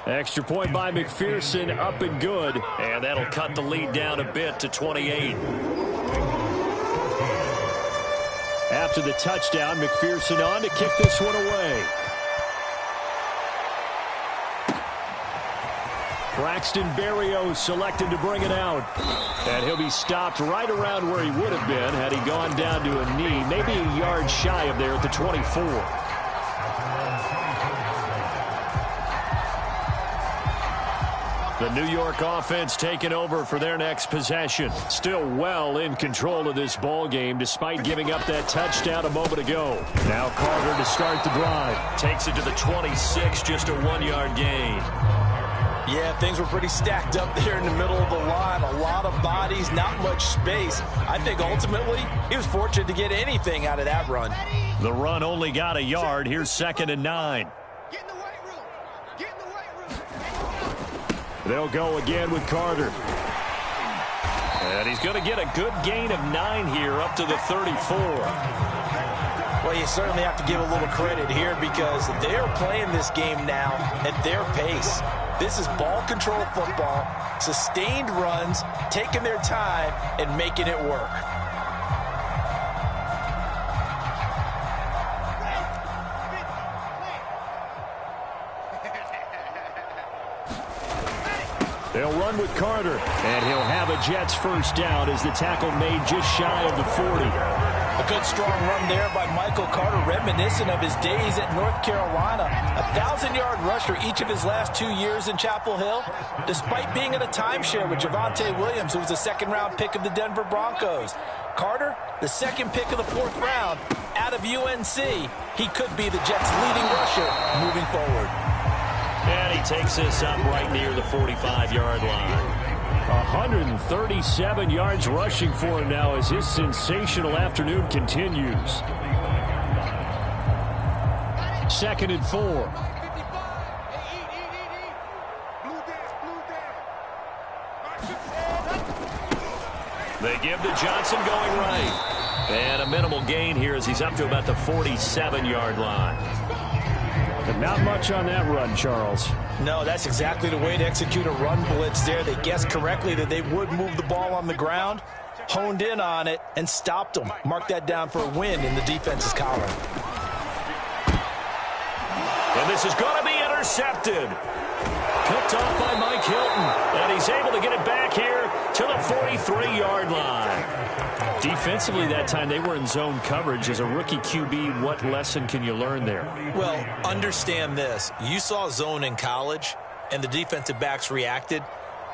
Extra point by McPherson, up and good. And that'll cut the lead down a bit to 28. After the touchdown, McPherson on to kick this one away. Braxton Berrios selected to bring it out. And he'll be stopped right around where he would have been had he gone down to a knee, maybe a yard shy of there at the 24. The New York offense taking over for their next possession. Still well in control of this ball game despite giving up that touchdown a moment ago. Now Carter to start the drive. Takes it to the 26, just a 1-yard gain. Yeah, things were pretty stacked up there in the middle of the line. A lot of bodies, not much space. I think ultimately he was fortunate to get anything out of that run. The run only got a yard. Here's 2nd and 9. Get in the weight room. Get in the weight room. They'll go again with Carter. And he's going to get a good gain of 9 here up to the 34. Well, you certainly have to give a little credit here because they are playing this game now at their pace. This is ball control football, sustained runs, taking their time and making it work. They'll run with Carter, and he'll have a Jets first down as the tackle made just shy of the 40. A good strong run there by Michael Carter, reminiscent of his days at North Carolina. A 1,000-yard rusher each of his last 2 years in Chapel Hill, despite being in a timeshare with Javonte Williams, who was a second-round pick of the Denver Broncos. Carter, the second pick of the 4th round out of UNC. He could be the Jets' leading rusher moving forward. And he takes this up right near the 45-yard line. 137 yards rushing for him now as his sensational afternoon continues. 2nd and 4. They give to Johnson going right. And a minimal gain here as he's up to about the 47-yard line. But not much on that run, Charles. No, that's exactly the way to execute a run blitz there. They guessed correctly that they would move the ball on the ground, honed in on it, and stopped them. Mark that down for a win in the defense's column. And this is going to be intercepted. Picked off by Mike Hilton. And he's able to get it back here to the 43-yard line. Defensively that time, they were in zone coverage. As a rookie QB, what lesson can you learn there? Well, understand this. You saw zone in college, and the defensive backs reacted,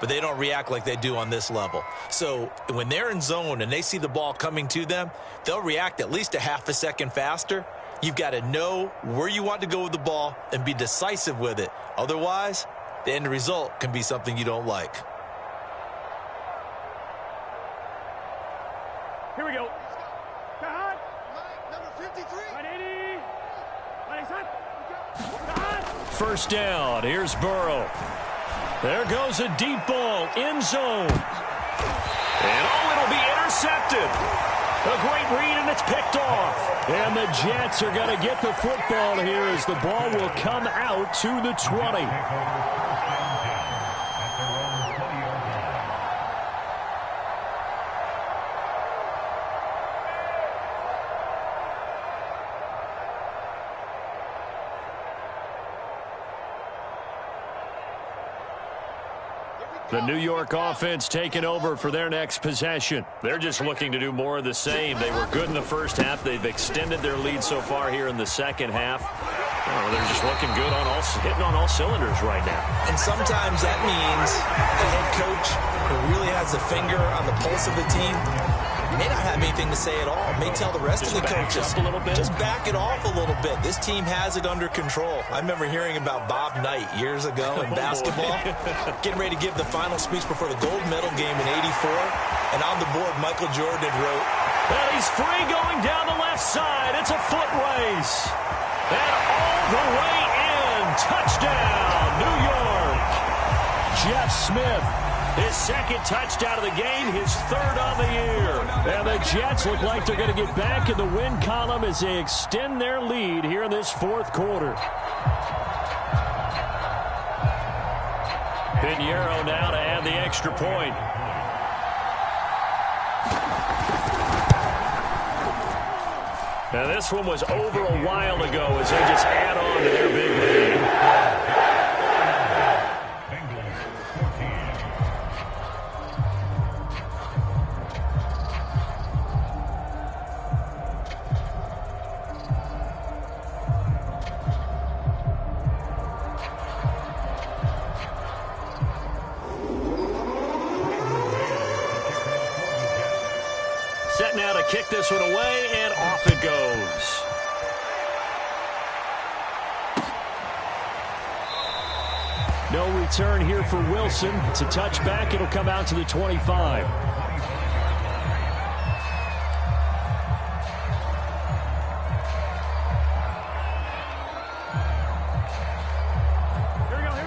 but they don't react like they do on this level. So when they're in zone and they see the ball coming to them, they'll react at least a half a second faster. You've got to know where you want to go with the ball and be decisive with it. Otherwise, the end result can be something you don't like. Here we go. Number 53. 180. 180. First down. Here's Burrow. There goes a deep ball in zone. And it'll be intercepted. A great read, and it's picked off. And the Jets are going to get the football here as the ball will come out to the 20. The New York offense taking over for their next possession. They're just looking to do more of the same. They were good in the first half. They've extended their lead so far here in the second half. Oh, they're just looking good on hitting on all cylinders right now. And sometimes that means the head coach who really has a finger on the pulse of the team may not have anything to say at all. May tell the rest of the coaches, a little bit. Just back it off a little bit. This team has it under control. I remember hearing about Bob Knight years ago in basketball, getting ready to give the final speech before the gold medal game in '84. And on the board, Michael Jordan had wrote, "And he's free going down the left side. It's a foot race. And all the way in. Touchdown, New York." Jeff Smith, his second touchdown of the game, his third on the year. And the Jets look like they're going to get back in the win column as they extend their lead here in this fourth quarter. Pinheiro now to add the extra point. Now this one was over a while ago as they just add on to their big lead. Set now to kick this one away, and off it goes. No return here for Wilson. It's a touchback. It'll come out to the 25.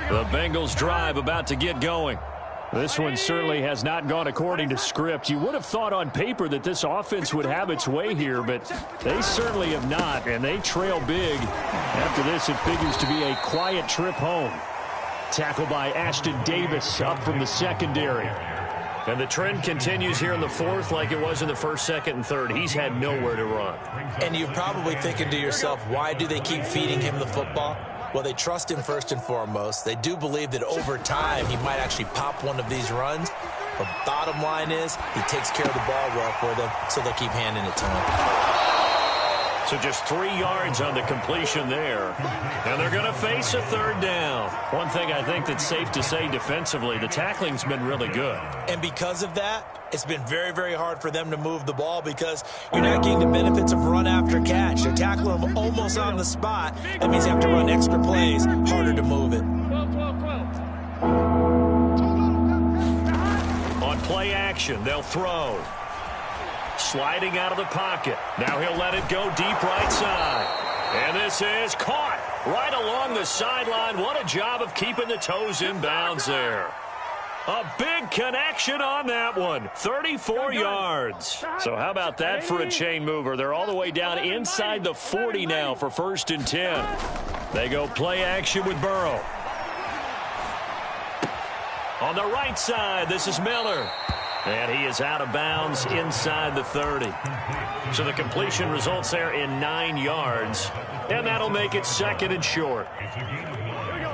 The Bengals drive about to get going. This one certainly has not gone according to script. You would have thought on paper that this offense would have its way here, but they certainly have not, and they trail big. After this, it figures to be a quiet trip home. Tackle by Ashton Davis up from the secondary. And the trend continues here in the fourth like it was in the first, second, and third. He's had nowhere to run. And you're probably thinking to yourself, why do they keep feeding him the football? Well, they trust him first and foremost. They do believe that over time he might actually pop one of these runs. But bottom line is he takes care of the ball well for them, so they'll keep handing it to him. So just 3 yards on the completion there. And they're going to face a third down. One thing I think that's safe to say defensively, the tackling's been really good. And because of that, it's been very, very hard for them to move the ball because you're not getting the benefits of run after catch. They're tackling them almost on the spot. That means you have to run extra plays, harder to move it. On play action, they'll throw. Sliding out of the pocket. Now he'll let it go deep right side. And this is caught right along the sideline. What a job of keeping the toes in bounds there. A big connection on that one. 34 yards. So how about that for a chain mover? They're all the way down inside the 40 now for 1st and 10. They go play action with Burrow. On the right side, this is Miller. And he is out of bounds inside the 30. So the completion results there in 9 yards. And that'll make it 2nd and short. Here we go.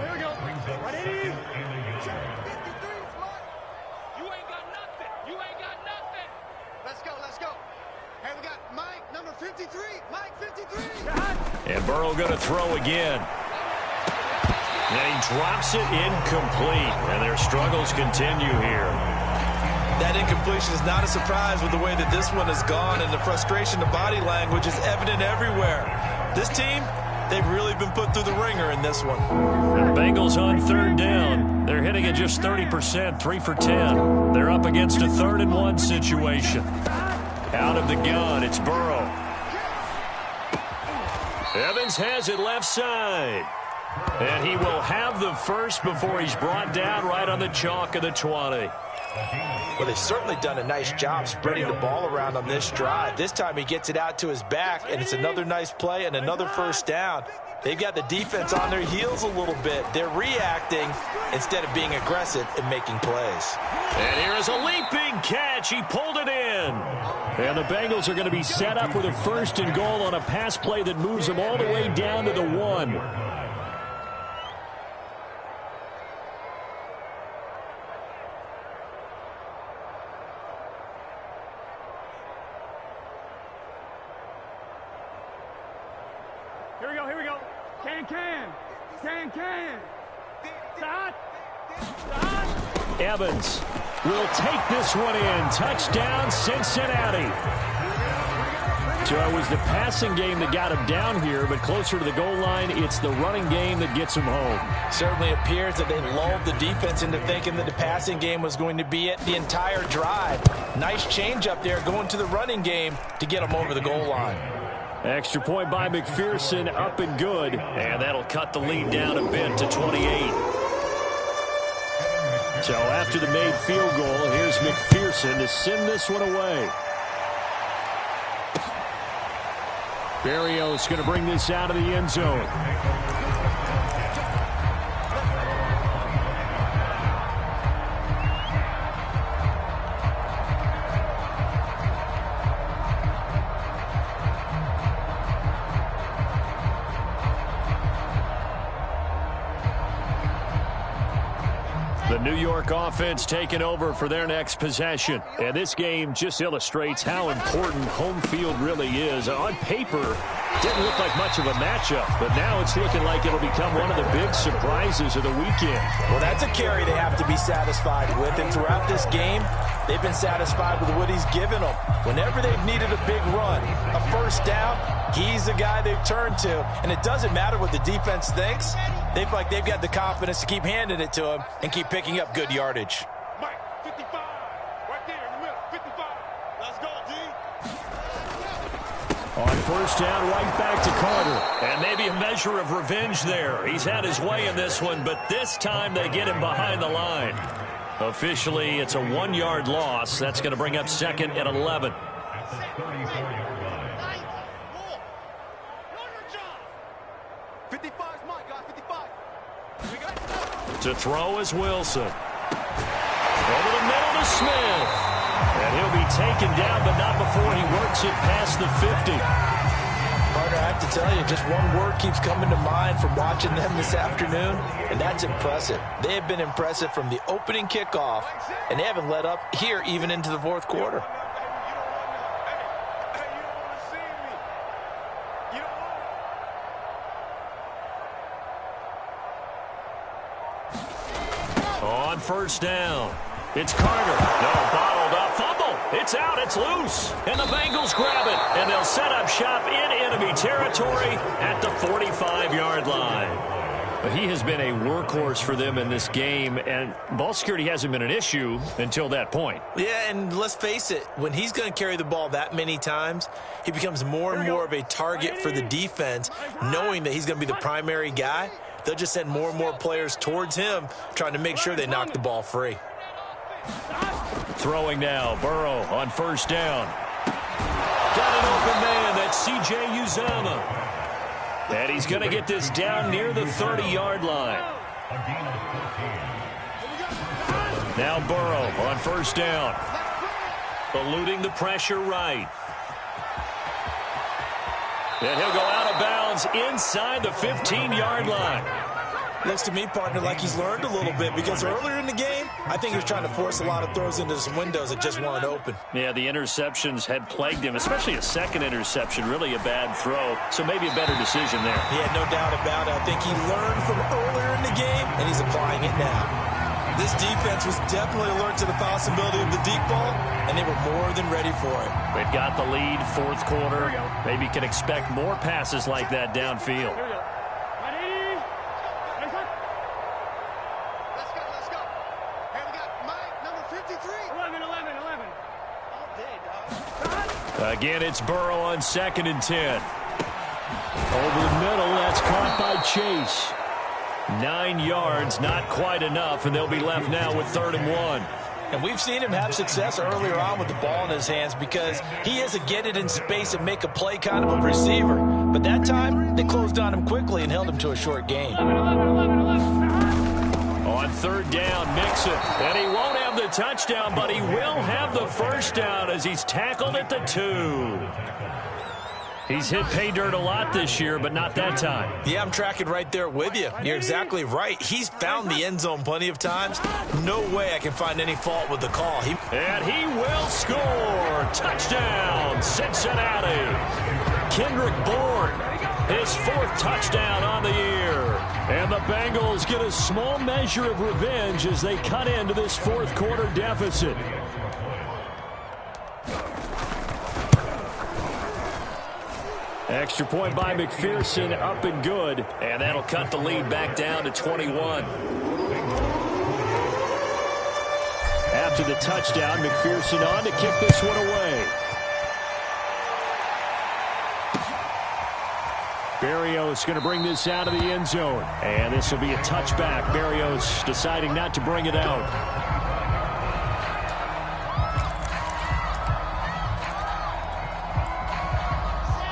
Ready? You ain't got nothing. Let's go. Hey, we got Mike, number 53. Mike, 53. And Burrow going to throw again. And he drops it incomplete. And their struggles continue here. That incompletion is not a surprise with the way that this one has gone, and the frustration, the body language is evident everywhere. This team, they've really been put through the ringer in this one. And the Bengals on 3rd down. They're hitting at just 30%, 3 for 10. They're up against a 3rd and 1 situation. Out of the gun, it's Burrow. Evans has it left side. And he will have the first before he's brought down right on the chalk of the 20. Well, they've certainly done a nice job spreading the ball around on this drive. This time he gets it out to his back, and it's another nice play and another 1st down. They've got the defense on their heels a little bit. They're reacting instead of being aggressive and making plays. And here is a leaping catch. He pulled it in. And the Bengals are going to be set up with a 1st and goal on a pass play that moves them all the way down to the 1. Here we go. Can. Stop. Evans will take this one in. Touchdown, Cincinnati. So it was the passing game that got him down here, but closer to the goal line, it's the running game that gets him home. Certainly appears that they lulled the defense into thinking that the passing game was going to be it the entire drive. Nice change up there going to the running game to get them over the goal line. Extra point by McPherson, up and good. And that'll cut the lead down a bit to 28. So after the made field goal, here's McPherson to send this one away. Berrios going to bring this out of the end zone. The New York offense taking over for their next possession. And this game just illustrates how important home field really is. On paper, didn't look like much of a matchup, but now it's looking like it'll become one of the big surprises of the weekend. Well, that's a carry they have to be satisfied with. And throughout this game, they've been satisfied with what he's given them. Whenever they've needed a big run, a 1st down, he's the guy they've turned to. And it doesn't matter what the defense thinks. They feel like they've got the confidence to keep handing it to him and keep picking up good yardage. Mike, 55. Right there in the middle. 55. Let's go, D. On first down, right back to Carter. And maybe a measure of revenge there. He's had his way in this one, but this time they get him behind the line. Officially, it's a 1-yard loss. That's going to bring up 2nd and 11. To throw is Wilson. Over the middle to Smith. And he'll be taken down, but not before he works it past the 50. Partner, I have to tell you, just one word keeps coming to mind from watching them this afternoon, and that's impressive. They have been impressive from the opening kickoff, and they haven't let up here even into the fourth quarter. On first down, it's Carter. No, bottled up. Fumble. It's out. It's loose. And the Bengals grab it. And they'll set up shop in enemy territory at the 45-yard line. But he has been a workhorse for them in this game, and ball security hasn't been an issue until that point. Yeah, and let's face it, when he's going to carry the ball that many times, he becomes more and more of a target for the defense, knowing that he's going to be the primary guy. They'll just send more and more players towards him, trying to make sure they knock the ball free. Throwing now, Burrow on first down. Got an open man, that's C.J. Uzomah. And he's going to get this down near the 30-yard line. Now Burrow on first down. Eluding the pressure right. And he'll go out of bounds inside the 15-yard line. Looks to me, partner, like he's learned a little bit, because earlier in the game, I think he was trying to force a lot of throws into some windows that just weren't open. Yeah, the interceptions had plagued him, especially a second interception, really a bad throw. So maybe a better decision there. Yeah, no doubt about it. I think he learned from earlier in the game, and he's applying it now. This defense was definitely alert to the possibility of the deep ball, and they were more than ready for it. They've got the lead, fourth quarter. Maybe can expect more passes like that downfield. Let's go. Here we got Mike, number 53. 11. All day, dog. Again, it's Burrow on 2nd and 10. Over the middle, that's caught by Chase. 9 yards, not quite enough, and they'll be left now with 3rd and 1. And we've seen him have success earlier on with the ball in his hands because he is a get it in space and make a play kind of a receiver. But that time, they closed on him quickly and held him to a short gain. On 3rd down, Mixon. And he won't have the touchdown, but he will have the first down as he's tackled at the 2. He's hit pay dirt a lot this year, but not that time. Yeah, I'm tracking right there with you. You're exactly right. He's found the end zone plenty of times. No way I can find any fault with the call. And he will score. Touchdown, Cincinnati. Kendrick Bourne, his 4th touchdown on the year. And the Bengals get a small measure of revenge as they cut into this 4th quarter deficit. Extra point by McPherson, up and good. And that'll cut the lead back down to 21. After the touchdown, McPherson on to kick this one away. Berrios going to bring this out of the end zone. And this will be a touchback. Berrios deciding not to bring it out.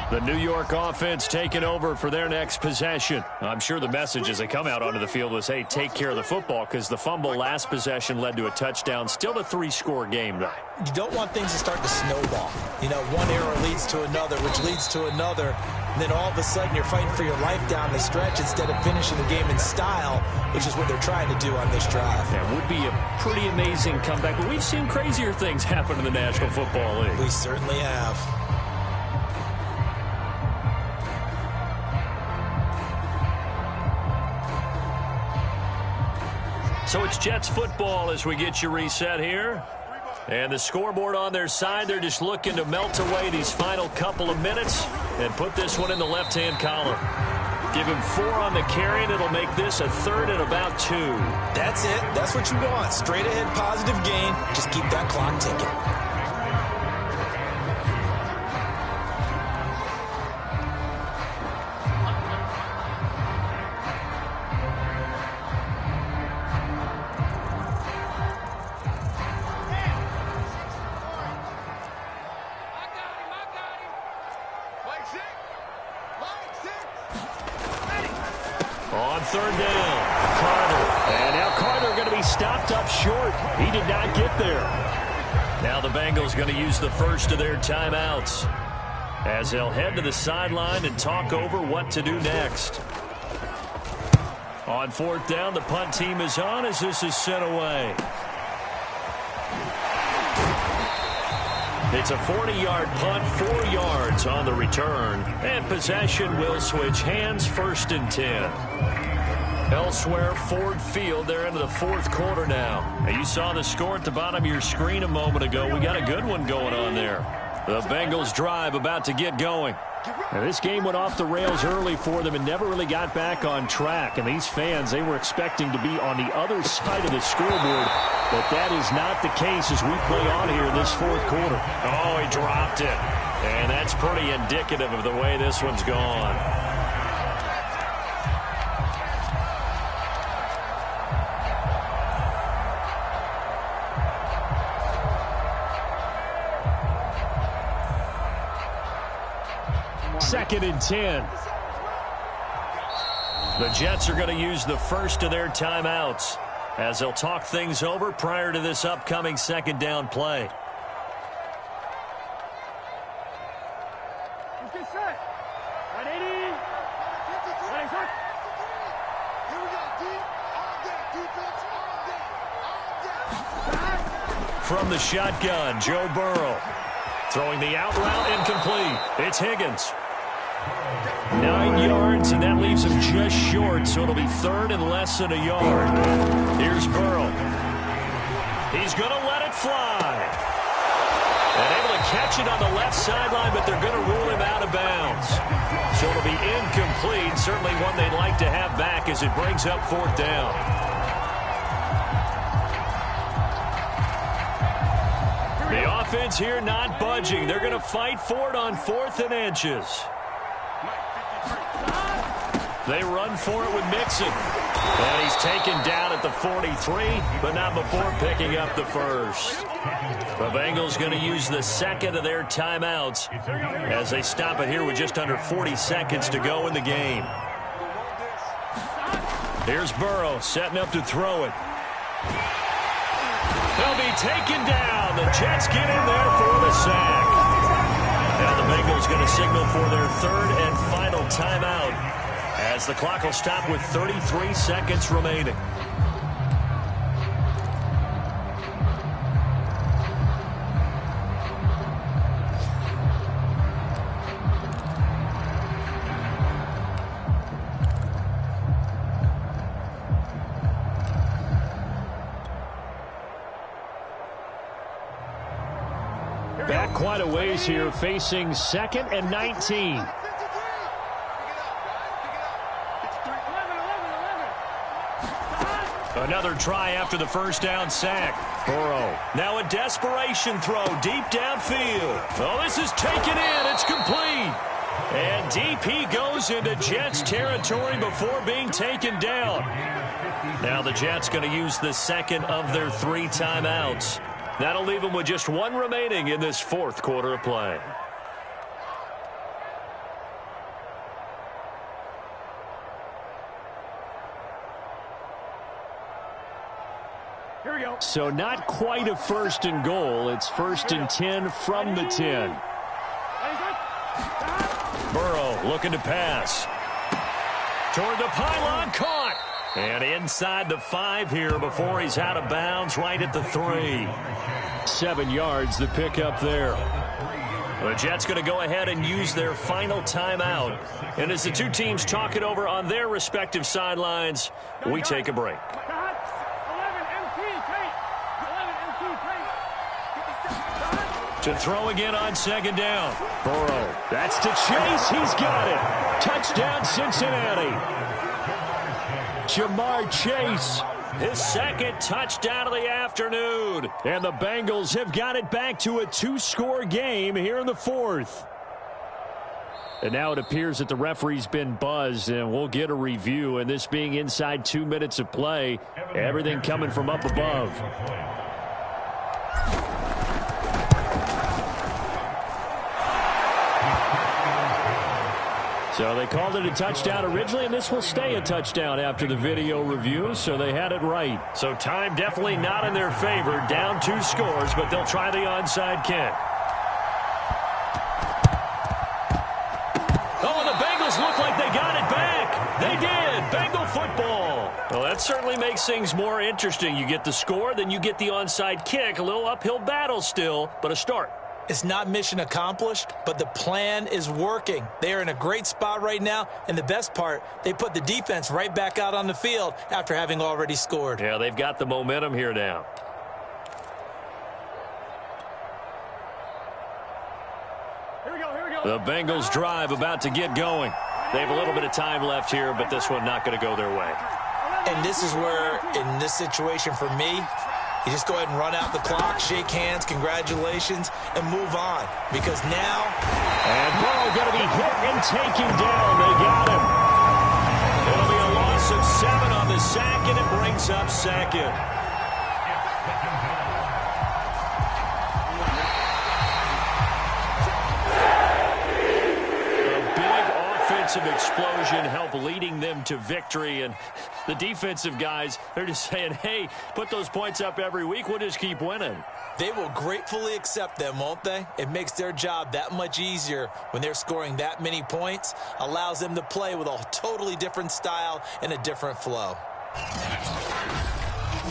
The New York offense taking over for their next possession. I'm sure the message as they come out onto the field was, hey, take care of the football, because the fumble last possession led to a touchdown. Still a 3-score game, though. You don't want things to start to snowball. You know, one error leads to another, which leads to another. And then all of a sudden you're fighting for your life down the stretch instead of finishing the game in style, which is what they're trying to do on this drive. That would be a pretty amazing comeback. But we've seen crazier things happen in the National Football League. We certainly have. So it's Jets football as we get you reset here. And the scoreboard on their side, they're just looking to melt away these final couple of minutes and put this one in the left-hand column. Give him 4 on the carry, and it'll make this a 3rd and about 2. That's it. That's what you want. Straight ahead positive gain. Just keep that clock ticking. On 3rd down, Carter. And now Carter going to be stopped up short. He did not get there. Now the Bengals going to use the first of their timeouts as they'll head to the sideline and talk over what to do next. On 4th down, the punt team is on as this is sent away. It's a 40-yard punt, 4 yards on the return. And possession will switch hands, 1st and 10. Elsewhere, Ford Field, they're into the 4th quarter now. And you saw the score at the bottom of your screen a moment ago. We got a good one going on there. The Bengals drive about to get going. Now, this game went off the rails early for them and never really got back on track. And these fans, they were expecting to be on the other side of the scoreboard. But that is not the case as we play on here in this 4th quarter. Oh, he dropped it. And that's pretty indicative of the way this one's gone. Second and 10. The Jets are going to use the first of their timeouts as they'll talk things over prior to this upcoming 2nd down play. From the shotgun, Joe Burrow. Throwing the out route incomplete. It's Higgins. 9 yards, and that leaves him just short, so it'll be 3rd and less than a yard. Here's Burrow. He's going to let it fly. And able to catch it on the left sideline, but they're going to rule him out of bounds. So it'll be incomplete, certainly one they'd like to have back as it brings up 4th down. The offense here not budging. They're going to fight for it on 4th and inches. They run for it with Mixon. And he's taken down at the 43, but not before picking up the first. The Bengals going to use the 2nd of their timeouts as they stop it here with just under 40 seconds to go in the game. Here's Burrow setting up to throw it. He'll be taken down. The Jets get in there for the sack. Now the Bengals going to signal for their 3rd and final timeout as the clock will stop with 33 seconds remaining. Back quite a ways here, facing 2nd and 19. Another try after the first down sack. Burrow. Now a desperation throw deep downfield. Oh, this is taken in. It's complete. And deep he goes into Jets territory before being taken down. Now the Jets going to use the 2nd of their 3 timeouts. That'll leave them with just 1 remaining in this 4th quarter of play. Here we go. So not quite a 1st and goal. It's 1st and 10 from the 10. Burrow looking to pass. Toward the pylon, caught. And inside the 5 here before he's out of bounds right at the 3. 7 yards the pickup there. The Jets going to go ahead and use their final timeout. And as the two teams talk it over on their respective sidelines, we take a break. To throw again on second down. Burrow. That's to Chase. He's got it. Touchdown, Cincinnati. Jamar Chase. His second touchdown of the afternoon. And the Bengals have got it back to a 2-score game here in the fourth. And now it appears that the referee's been buzzed, and we'll get a review. And this being inside 2 minutes of play, everything coming from up above. So they called it a touchdown originally, and this will stay a touchdown after the video review, so they had it right. So time definitely not in their favor, down 2 scores, but they'll try the onside kick. Oh, and the Bengals look like they got it back. They did. Bengal football. Well, that certainly makes things more interesting. You get the score, then you get the onside kick. A little uphill battle still, but a start. It's not mission accomplished, but the plan is working. They are in a great spot right now, and the best part, they put the defense right back out on the field after having already scored. Yeah, they've got the momentum here now. Here we go. The Bengals drive about to get going. They have a little bit of time left here, but this one not going to go their way. And this is where, in this situation for me, you just go ahead and run out the clock, shake hands, congratulations, and move on. Because now... And Burrow going to be hit and taken down. They got him. It'll be a loss of 7 on the sack, and it brings up second. Explosion help leading them to victory, and the defensive guys, they're just saying, hey, put those points up every week, we'll just keep winning. They will gratefully accept them, won't they? It makes their job that much easier when they're scoring that many points, allows them to play with a totally different style and a different flow.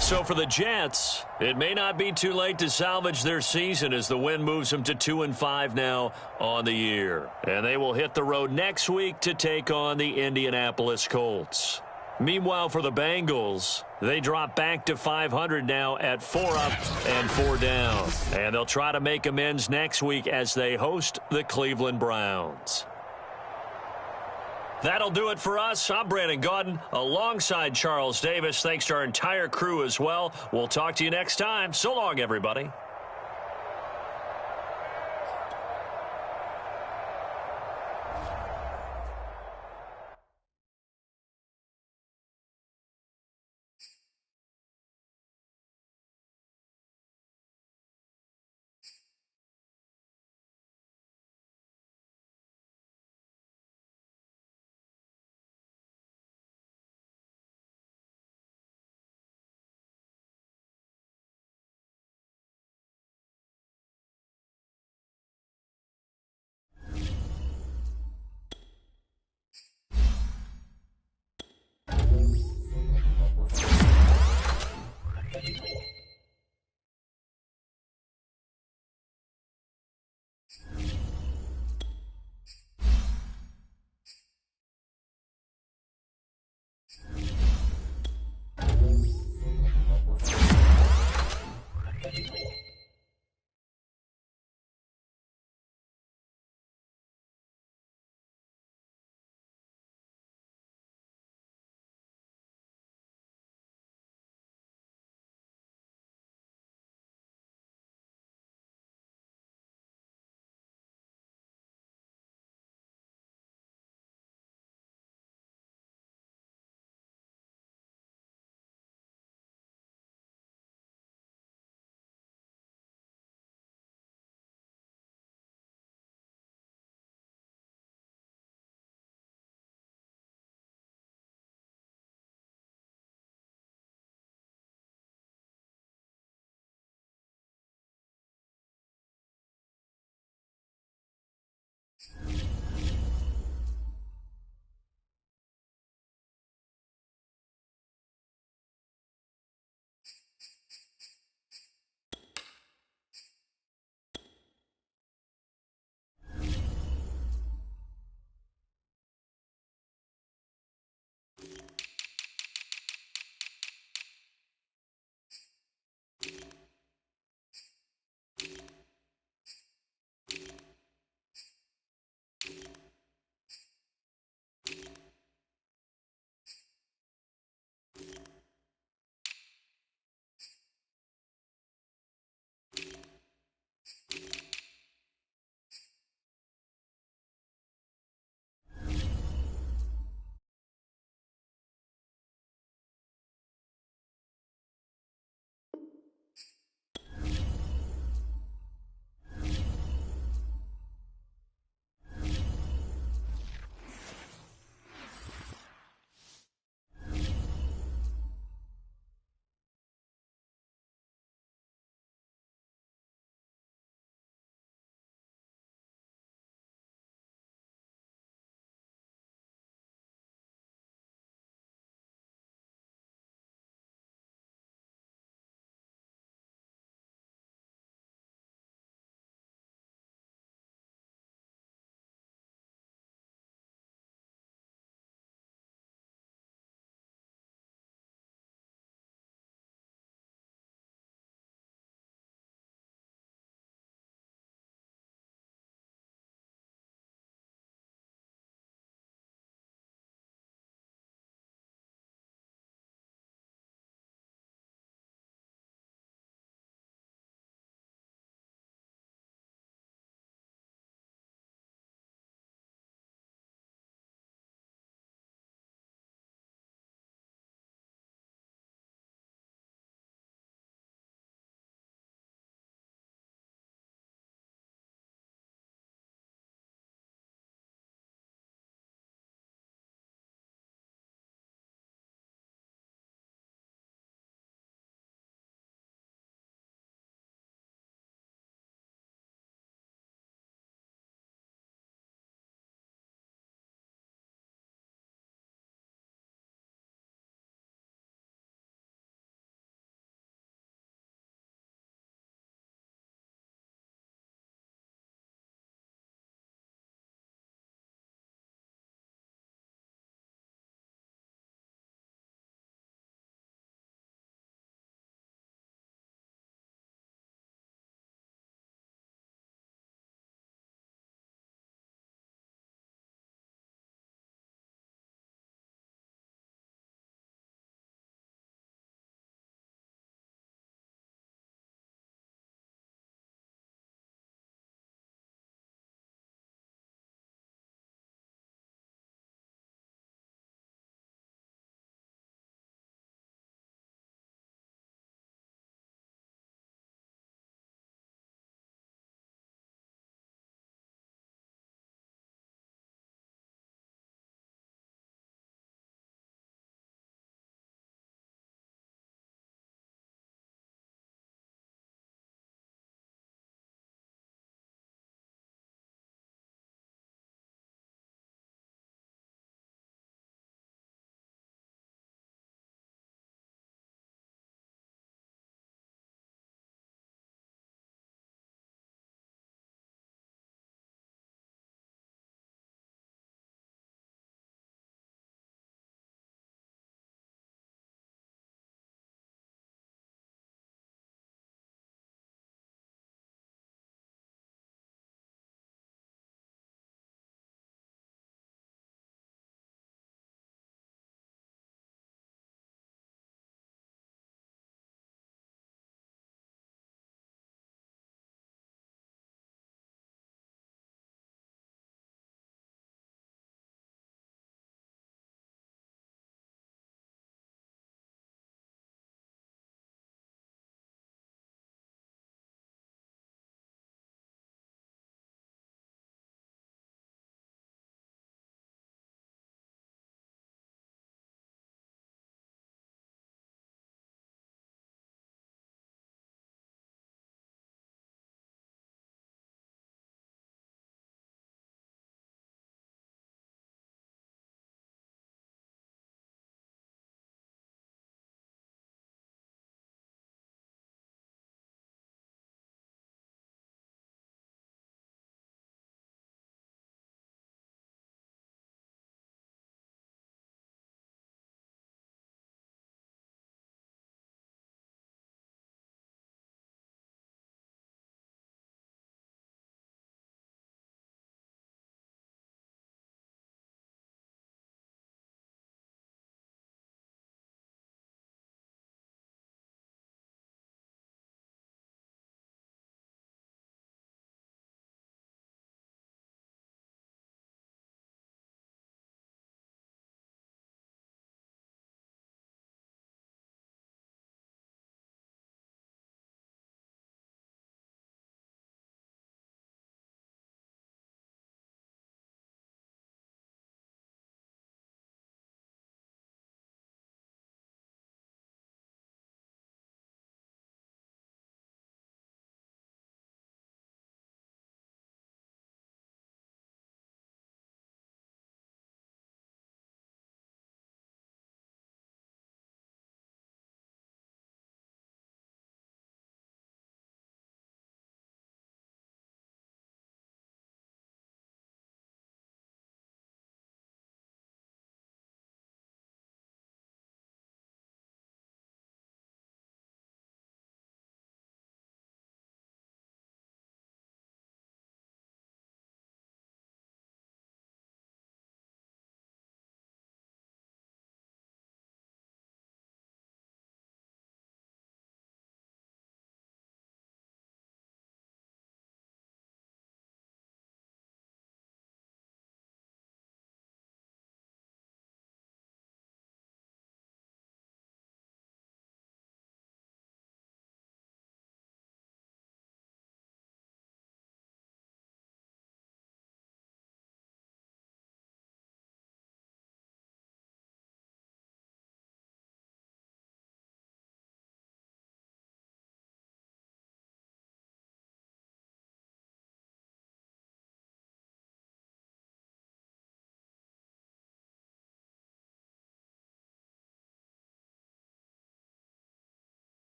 So for the Jets, it may not be too late to salvage their season as the win moves them to 2-5 now on the year. And they will hit the road next week to take on the Indianapolis Colts. Meanwhile, for the Bengals, they drop back to 500 now at 4 up and 4 down. And they'll try to make amends next week as they host the Cleveland Browns. That'll do it for us. I'm Brandon Gaudin alongside Charles Davis. Thanks to our entire crew as well. We'll talk to you next time. So long, everybody.